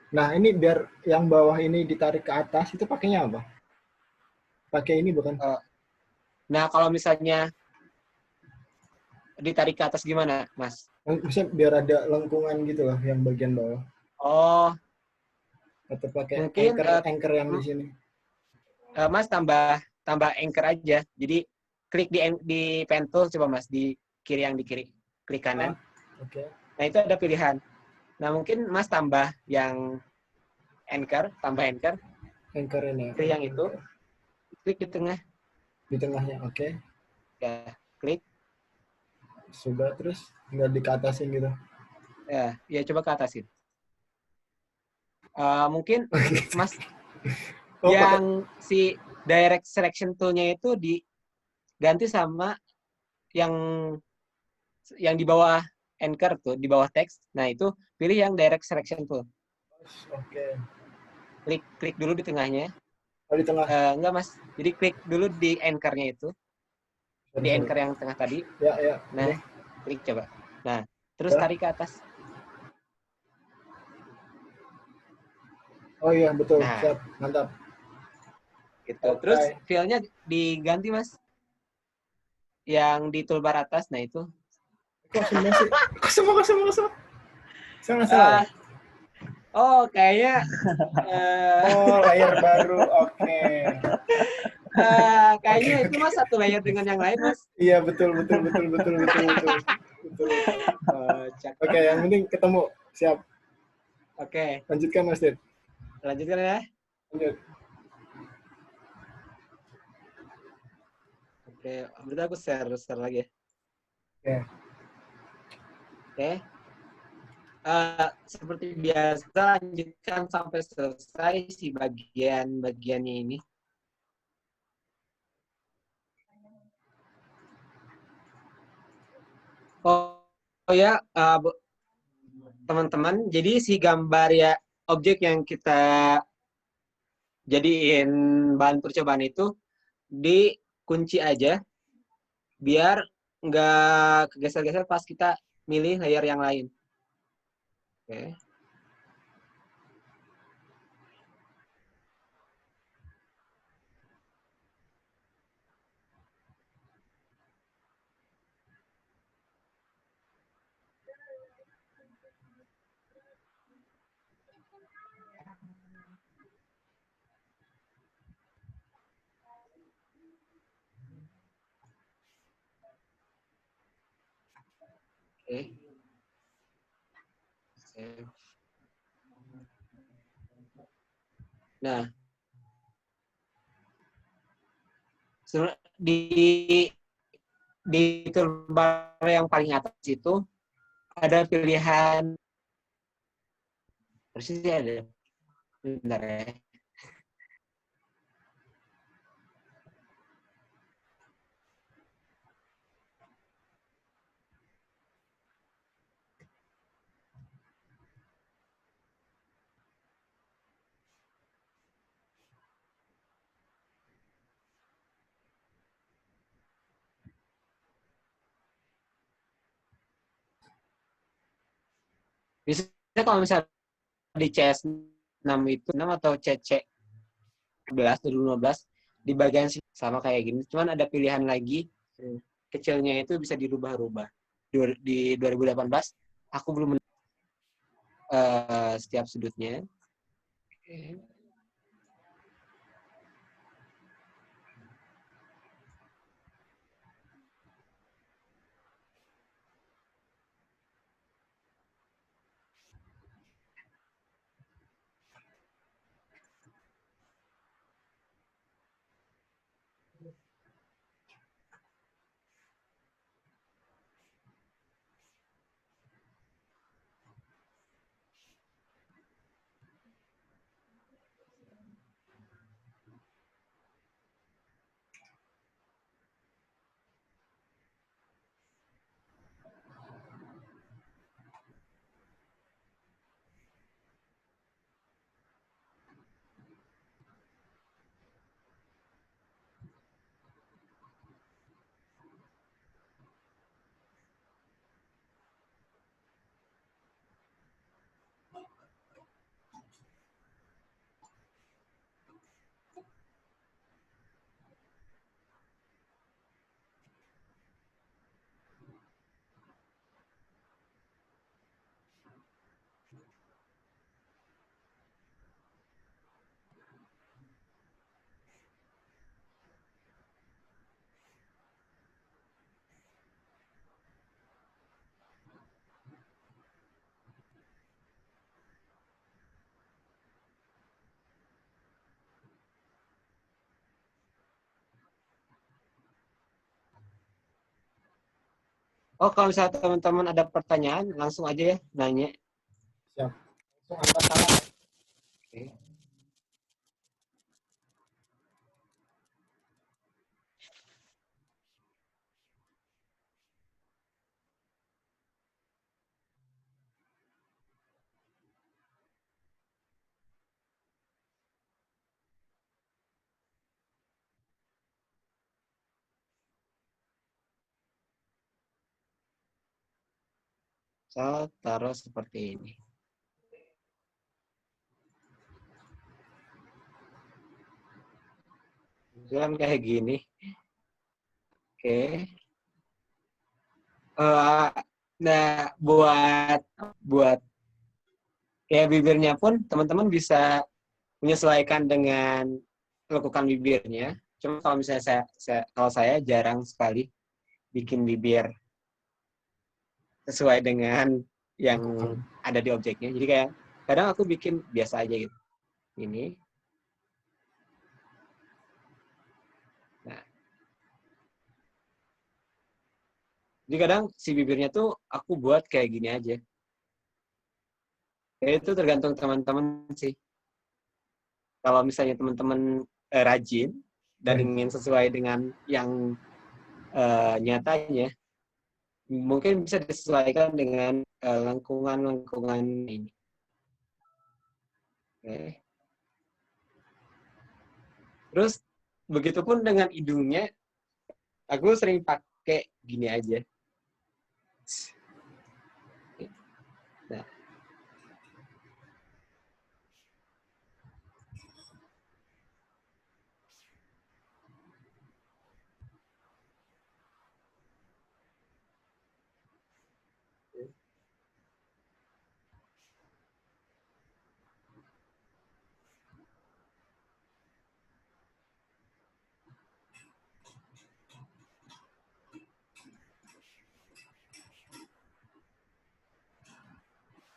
Nah ini biar yang bawah ini ditarik ke atas itu pakainya apa? Pakai ini bukan? nah kalau misalnya ditarik ke atas gimana, Mas? Maksudnya biar ada lengkungan gitu loh yang bagian bawah. Oh, Atau pakai mungkin anchor yang di sini. Mas tambah anchor aja. Jadi klik di pen tool coba Mas di kiri klik kanan. Oke. Nah, itu ada pilihan. Nah, mungkin Mas tambah yang tambah anchor. Anchor ini. Klik yang itu. Klik di tengah. Di tengahnya, oke. Ya, klik. Sudah, terus tinggal dikatasin gitu. Ya coba ke atasin. Mungkin Mas yang si direct selection tool-nya itu diganti sama yang di bawah anchor tuh, di bawah teks. Nah, itu pilih yang direct selection tool. Oke. Klik dulu di tengahnya. Oh, di tengah. Enggak, Mas. Jadi klik dulu di anchor-nya itu. Di anchor yang tengah tadi. Ya. Nah, klik coba. Nah, terus tarik ke atas. Oh iya, betul. Nah, siap. Mantap. Gitu. Terus file-nya diganti, Mas. Yang di toolbar atas, nah itu. Kok semua sih? Kok semua? Salah. Oh, kayaknya layer baru. Oke. Kayaknya itu Mas satu layer dengan yang lain, Mas. Iya, betul. Oke, yang penting ketemu. Siap. Oke. Lanjutkan, Mas Dit. Lanjutkan ya. Lanjut. Oke, berarti aku share lagi ya. Oke. Oke. Seperti biasa, lanjutkan sampai selesai si bagian-bagiannya ini. Oh ya, teman-teman, jadi si gambar ya objek yang kita jadiin bahan percobaan itu dikunci aja biar nggak kegeser-geser pas kita milih layer yang lain. Oke. Oke. Nah, di toolbar yang paling atas itu ada pilihan persisnya ada. Bentar ya. Biasanya kalau misalnya di CS6 itu 6 atau CC11 2015 di bagian sama kayak gini, cuman ada pilihan lagi kecilnya itu bisa dirubah-rubah. Di 2018 aku belum setiap sudutnya. Okay. Oh, kalau misalnya teman-teman ada pertanyaan, langsung aja ya nanya. Siap. Langsung angkat tangan. Oke. Saya taruh seperti ini. Kan kayak gini. Oke. Nah, buat kayak bibirnya pun teman-teman bisa menyesuaikan dengan lekukan bibirnya. Cuma kalau misalnya kalau saya jarang sekali bikin bibir sesuai dengan yang ada di objeknya. Jadi kayak kadang aku bikin biasa aja gitu. Ini. Nah. Jadi kadang si bibirnya tuh aku buat kayak gini aja. Ya, itu tergantung teman-teman sih. Kalau misalnya teman-teman rajin dan ingin sesuai dengan yang nyatanya, mungkin bisa disesuaikan dengan lengkungan-lengkungan ini. Oke. Terus begitupun dengan hidungnya, aku sering pakai gini aja. Nah,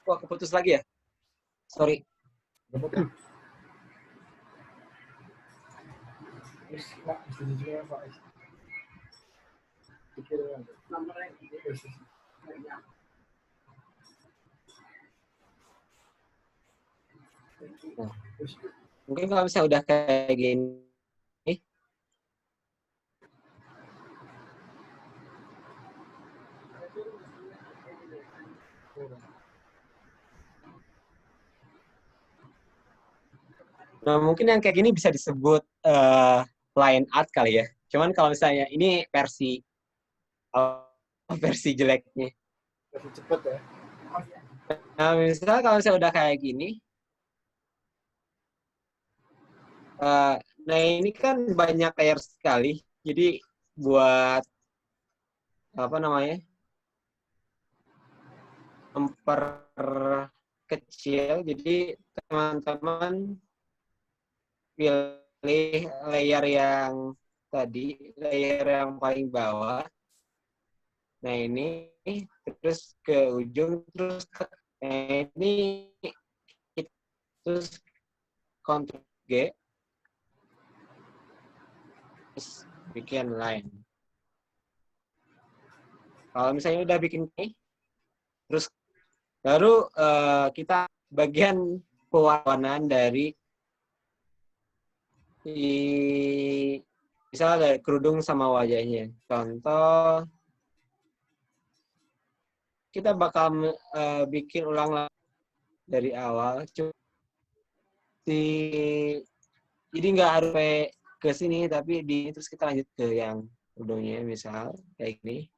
kok keputus lagi ya? Sorry. Nah, mungkin kalau misalnya udah kayak gini, nah mungkin yang kayak gini bisa disebut line art kali ya. Cuman kalau misalnya ini versi jeleknya. Lebih cepet ya. Nah, misalnya kalau misalnya udah kayak gini, nah ini kan banyak layer sekali. Jadi buat apa namanya? Memperkecil. Jadi teman-teman pilih layer yang tadi, layer yang paling bawah. Nah ini terus ke ujung, terus ini terus Ctrl G, terus bikin line. Kalau misalnya udah bikin ini, terus baru kita bagian pewarnaan dari misalnya dari kerudung sama wajahnya. Contoh, kita bakal bikin ulang lagi dari awal. Jadi nggak harus ke sini, tapi terus kita lanjut ke yang kerudungnya, misal kayak gini.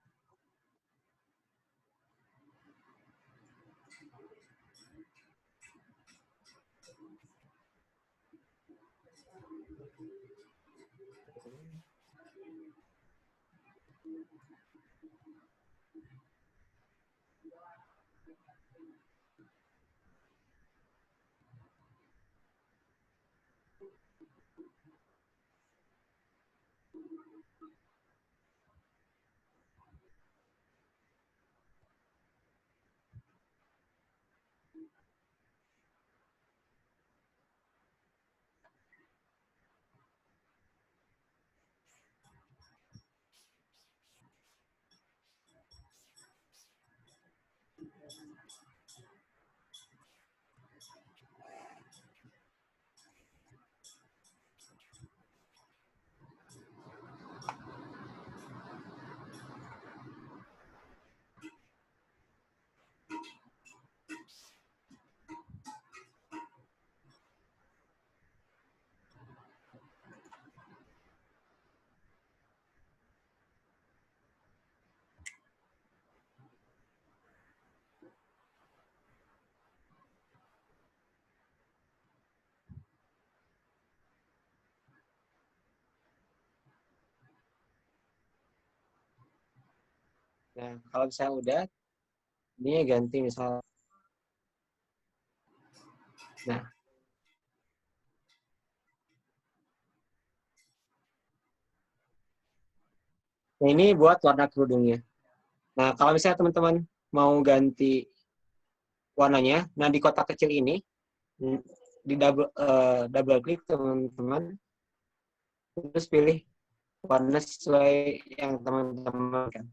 Nah, kalau misalnya udah, ini ganti misal. Nah, ini buat warna kerudungnya. Nah, kalau misalnya teman-teman mau ganti warnanya, nah di kotak kecil ini, di double klik teman-teman, terus pilih warna sesuai yang teman-teman kan.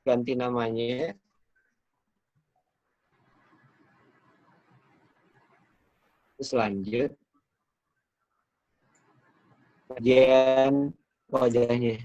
ganti namanya. Terus lanjut. Bagian wajahnya.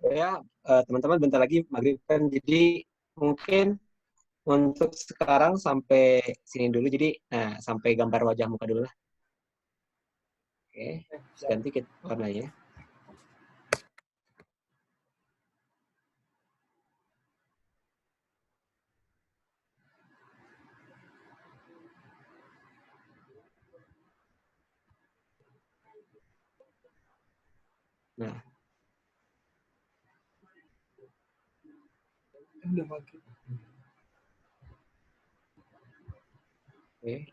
Ya, teman-teman bentar lagi maghrib kan, jadi mungkin untuk sekarang sampai sini dulu. Jadi, nah, sampai gambar wajah muka dulu lah. Oke, terus ganti warnanya. Nah, Udah maghrib. oke.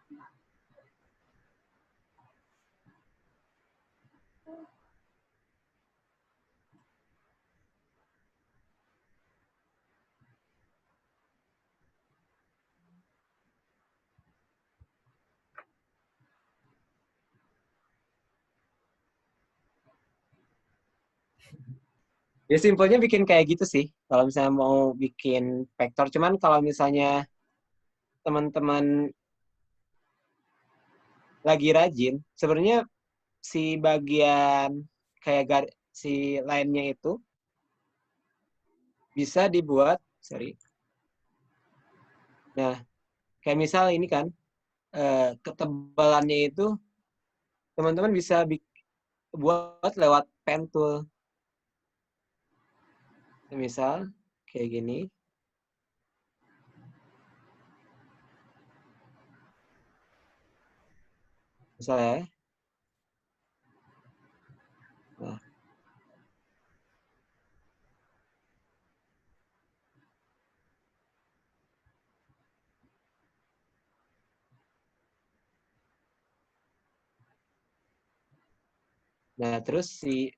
Ya simpelnya bikin kayak gitu sih. Kalau misalnya mau bikin vektor, cuman kalau misalnya teman-teman lagi rajin, sebenarnya si bagian kayak si lainnya itu bisa dibuat, sorry. Nah, kayak misal ini kan, ketebalannya itu teman-teman bisa buat lewat pen tool. Misal kayak gini. Misalnya. Nah. Nah, terus si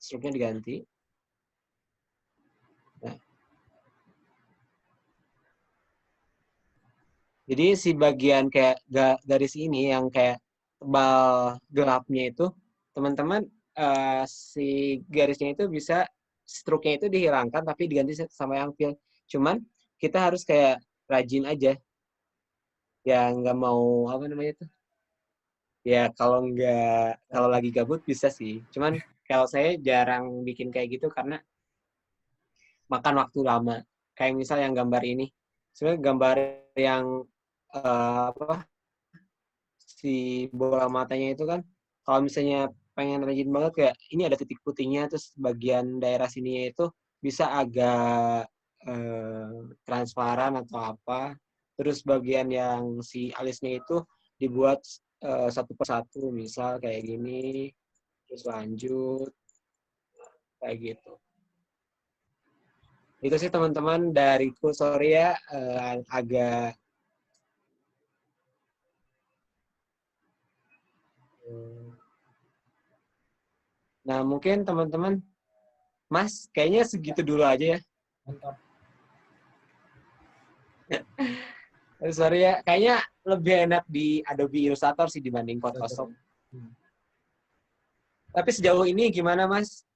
stroke-nya diganti. Nah. Jadi si bagian kayak garis ini yang kayak tebal gelapnya itu, teman-teman si garisnya itu bisa stroke-nya itu dihilangkan tapi diganti sama yang fill. Cuman kita harus kayak rajin aja. Ya nggak mau apa namanya itu. Ya kalau lagi gabut bisa sih. Cuman kalau saya jarang bikin kayak gitu karena makan waktu lama. Kayak misal yang gambar ini. Sebenarnya gambar yang apa si bola matanya itu kan kalau misalnya pengen rajin banget kayak ini ada titik putihnya terus bagian daerah sininya itu bisa agak transparan atau apa. Terus bagian yang si alisnya itu dibuat satu persatu misal kayak gini terus lanjut kayak gitu. Itu sih teman-teman dariku, sorry ya agak nah mungkin teman-teman Mas kayaknya segitu dulu aja ya. Mantap. Sorry ya, kayaknya lebih enak di Adobe Illustrator sih dibanding Photoshop. Tapi sejauh ini gimana Mas?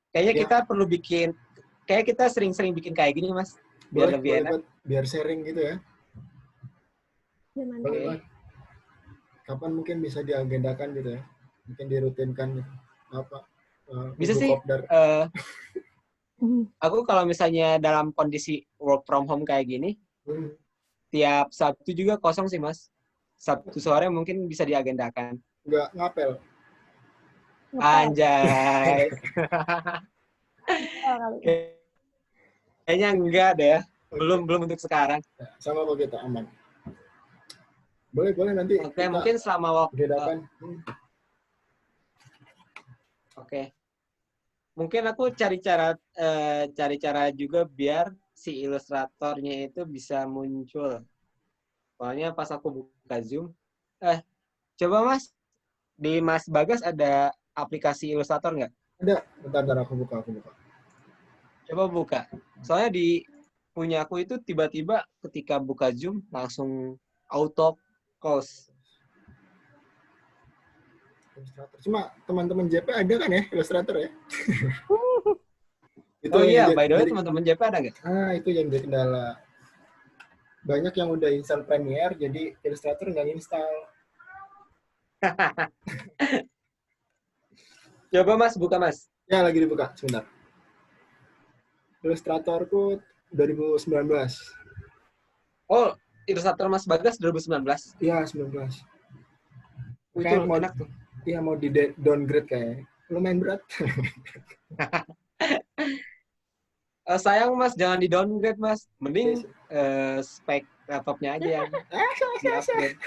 Kayaknya Ya. kita perlu bikin, kayak kita sering-sering bikin kayak gini Mas, biar Boleh, lebih boleh enak. biar sharing gitu ya. Gimana? Boleh banget. Kapan mungkin bisa diagendakan gitu ya? Mungkin dirutinkan gitu. Apa? Bisa ibu sih. kopdar. Aku kalau misalnya dalam kondisi work from home kayak gini, Hmm. tiap Sabtu juga kosong sih, Mas. Sabtu sore mungkin bisa diagendakan. Nggak ngapel. Ngepel. Anjay. Ngepel kali. Kayaknya enggak deh ya. Belum untuk sekarang. Ya, sama kok kita aman. Boleh nanti Oke, kita mungkin selama waktu bedakan. Oke. Mungkin aku cari cara juga biar si ilustratornya itu bisa muncul. Soalnya pas aku buka Zoom, coba Mas, di Mas Bagas ada aplikasi ilustrator nggak? Ada. Bentar aku buka. Coba buka. Soalnya di punya aku itu tiba-tiba ketika buka Zoom langsung auto close. Ilustrator. Cuma teman-teman JP ada kan ya ilustrator ya? Itu Oh iya, yang by the way jadi- teman-teman JP ada nggak? itu yang jadi kendala. Banyak yang udah install Premiere, jadi Illustrator nggak install. Coba Mas, buka Mas. Ya, lagi dibuka. Sebentar. Illustratorku 2019. Oh, ilustrator Mas Bagas 2019. Iya, 19. Itu Kayak mau, enak tuh. iya, mau di downgrade kayak. Lumayan berat. Sayang Mas, jangan di downgrade Mas. Mending spek laptopnya aja yang di upgrade.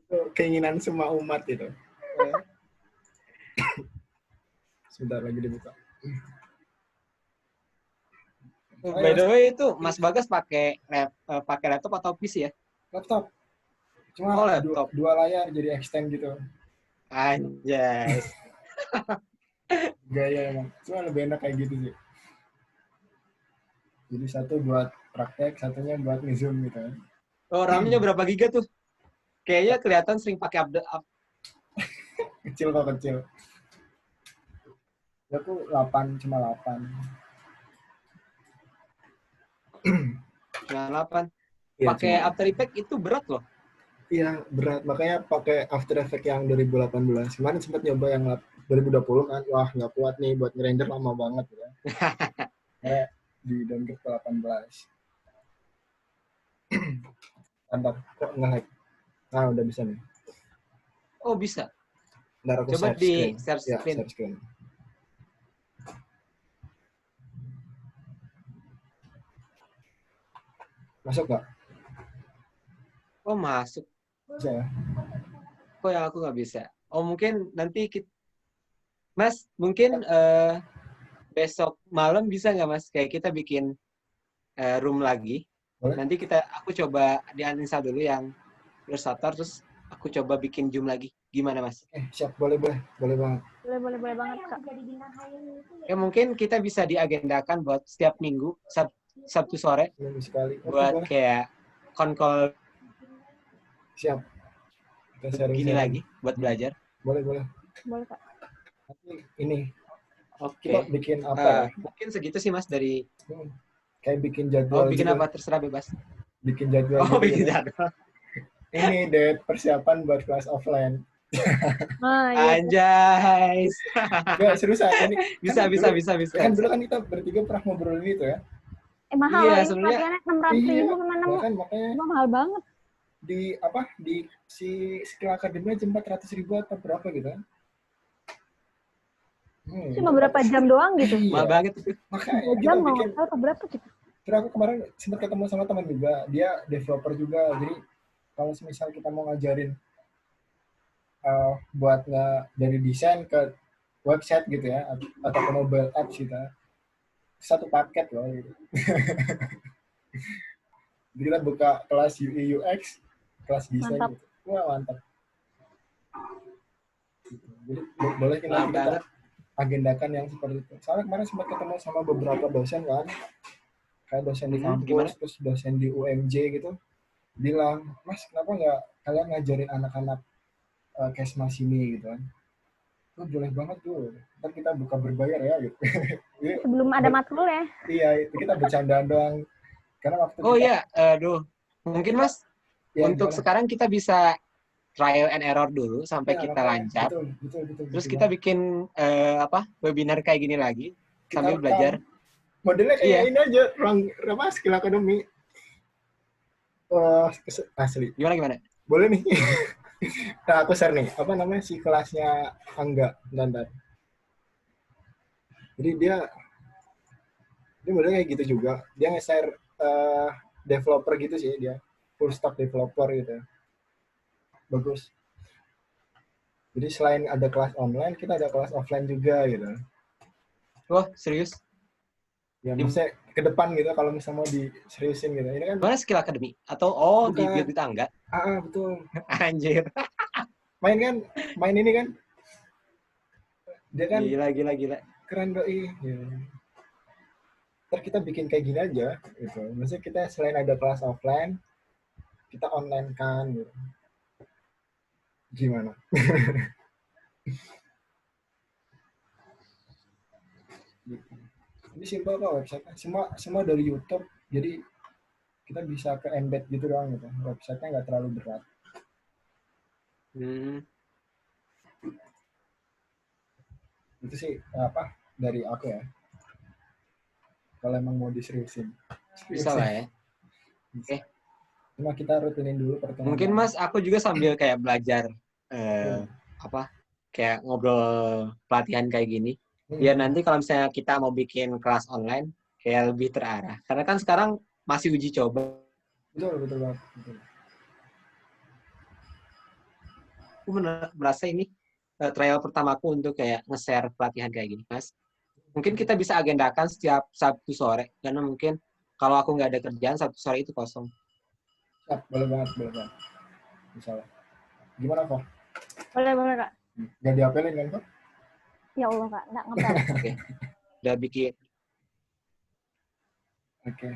Itu keinginan semua umat itu. Sebentar lagi dibuka. By the way itu Mas Bagas pakai laptop atau PC ya? Laptop. Cuma Oh, laptop. dua layar jadi extend gitu. Anjay. Gaya emang. Cuma lebih enak kayak gitu sih. Jadi satu buat praktek, satunya buat nge-zoom gitu. Oh, RAM-nya berapa giga tuh? Kayaknya kelihatan sering pakai update. Kecil kok kecil. Ya tuh 8, cuma 8. 98. Iya, Pakai cuma- After Effects itu berat loh. Iya, berat. Makanya pakai After Effects yang 2018. Kemarin sempat nyoba yang 2020 kan. Wah, nggak kuat nih buat ngerender lama banget ya. Kayak di downgrade ke 18. Bentar, kok nge-lag? Nah, udah bisa nih. Oh, bisa. Bentar aku Coba share di screen. share Ya, screen. share screen. Masuk nggak? Oh, masuk. Bisa ya? Kok yang aku nggak bisa? Oh, mungkin nanti Mas, mungkin besok malam bisa nggak Mas? Kayak kita bikin room lagi. Boleh. Nanti aku coba di-uninstall dulu yang Illustrator, terus aku coba bikin Zoom lagi. Gimana Mas? Siap. Boleh banget. Boleh banget, Kak. Ya mungkin kita bisa diagendakan buat setiap minggu, Sabtu sore, Seminggu sekali. Oke, buat boleh. kayak on-call Siap. Kita sharing gini lagi, buat belajar. Boleh. Boleh, Kak. Nanti ini Oke. kita bikin apa ya? Mungkin segitu sih Mas dari... Kayak bikin jadwal. bikin juga. apa? Terserah bebas. Bikin jadwal. Oh, gitu bikin ya. jadwal. Ini deh persiapan buat kelas offline. Nah, iya. Anjay. Gak seriusan ini. Bisa. Kan dulu kan kita bertiga pernah ngobrol itu ya. Mahal Iya, loh, ini sebenarnya- pelatihannya 600.000 sama 6. Bahkan makanya Mahal banget. di si skill academy aja 400.000 atau berapa gitu kan. Cuma berapa jam doang gitu. Iya. Mahal banget itu. Makanya 2 kita jam mau bikin. atau berapa gitu. Terus aku kemarin sempat ketemu sama teman juga, dia developer juga. Jadi kalau misal kita mau ngajarin buat dari desain ke website gitu ya, atau ke mobile apps gitu, satu paket loh. Gitu. Jadi kita buka kelas UI UX, kelas desain. Mantap. Gitu. Wah, mantap. Jadi boleh kita Mahal banget. agendakan yang seperti itu. Soalnya kemarin sempat ketemu sama beberapa dosen kan, kayak dosen di kampus, Gimana? terus dosen di UMJ gitu, bilang, Mas kenapa nggak kalian ngajarin anak-anak Kesmas ini gitu kan? Itu boleh banget tuh. Ntar kita buka berbayar ya gitu. Sebelum ada matkul ya. Iya, itu kita bercandaan doang. Karena waktu Oh kita, iya, mungkin Mas, ya, untuk gimana? sekarang kita bisa trial and error dulu sampai Ya, kita makanya. lancar. Betul. Terus Gitu kita banget. bikin webinar kayak gini lagi Kita sambil rekam. belajar. Modelnya kayak Iya. ini aja, skill academy. Asli. Gimana? Boleh nih. Nah, aku share nih, apa namanya si kelasnya Angga Dandan. Jadi dia modelnya kayak gitu juga. Dia nge-share developer gitu sih dia. Full stack developer gitu. Bagus. Jadi selain ada kelas online, kita ada kelas offline juga gitu. Wah, serius? Ya maksudnya ke depan gitu kalau misalnya mau diseriusin gitu. Ini kan Mana Skill Academy? Atau di bukan. Build di Tangga? Betul. Anjir. Main ini kan. Dia kan Gila. keren doi. Ya. Ntar kita bikin kayak gini aja gitu. Maksudnya kita selain ada kelas offline, kita online kan gitu. Gimana? Ini simpel kok website-nya. Semua dari YouTube. Jadi kita bisa ke embed gitu doang gitu. Website-nya nggak terlalu berat. Itu sih apa dari aku ya. Kalau emang mau diseriusin. Bisa lah ya. Oke. Cuma kita rutinin dulu pertemuan. Mungkin Mas, aku juga sambil kayak belajar kayak ngobrol pelatihan kayak gini. Biar nanti kalau misalnya kita mau bikin kelas online kayak lebih terarah. Karena kan sekarang masih uji coba. Betul banget. Aku merasa ini trial pertamaku untuk kayak nge-share pelatihan kayak gini, Mas. Mungkin kita bisa agendakan setiap Sabtu sore. Karena mungkin kalau aku nggak ada kerjaan, Sabtu sore itu kosong. Boleh banget. Misalnya. Gimana, Kak? Boleh, Kak. Nggak diapelin kan, Kak? Ya Allah, Kak. Nggak ngapel. Oke. Udah bikin. Oke.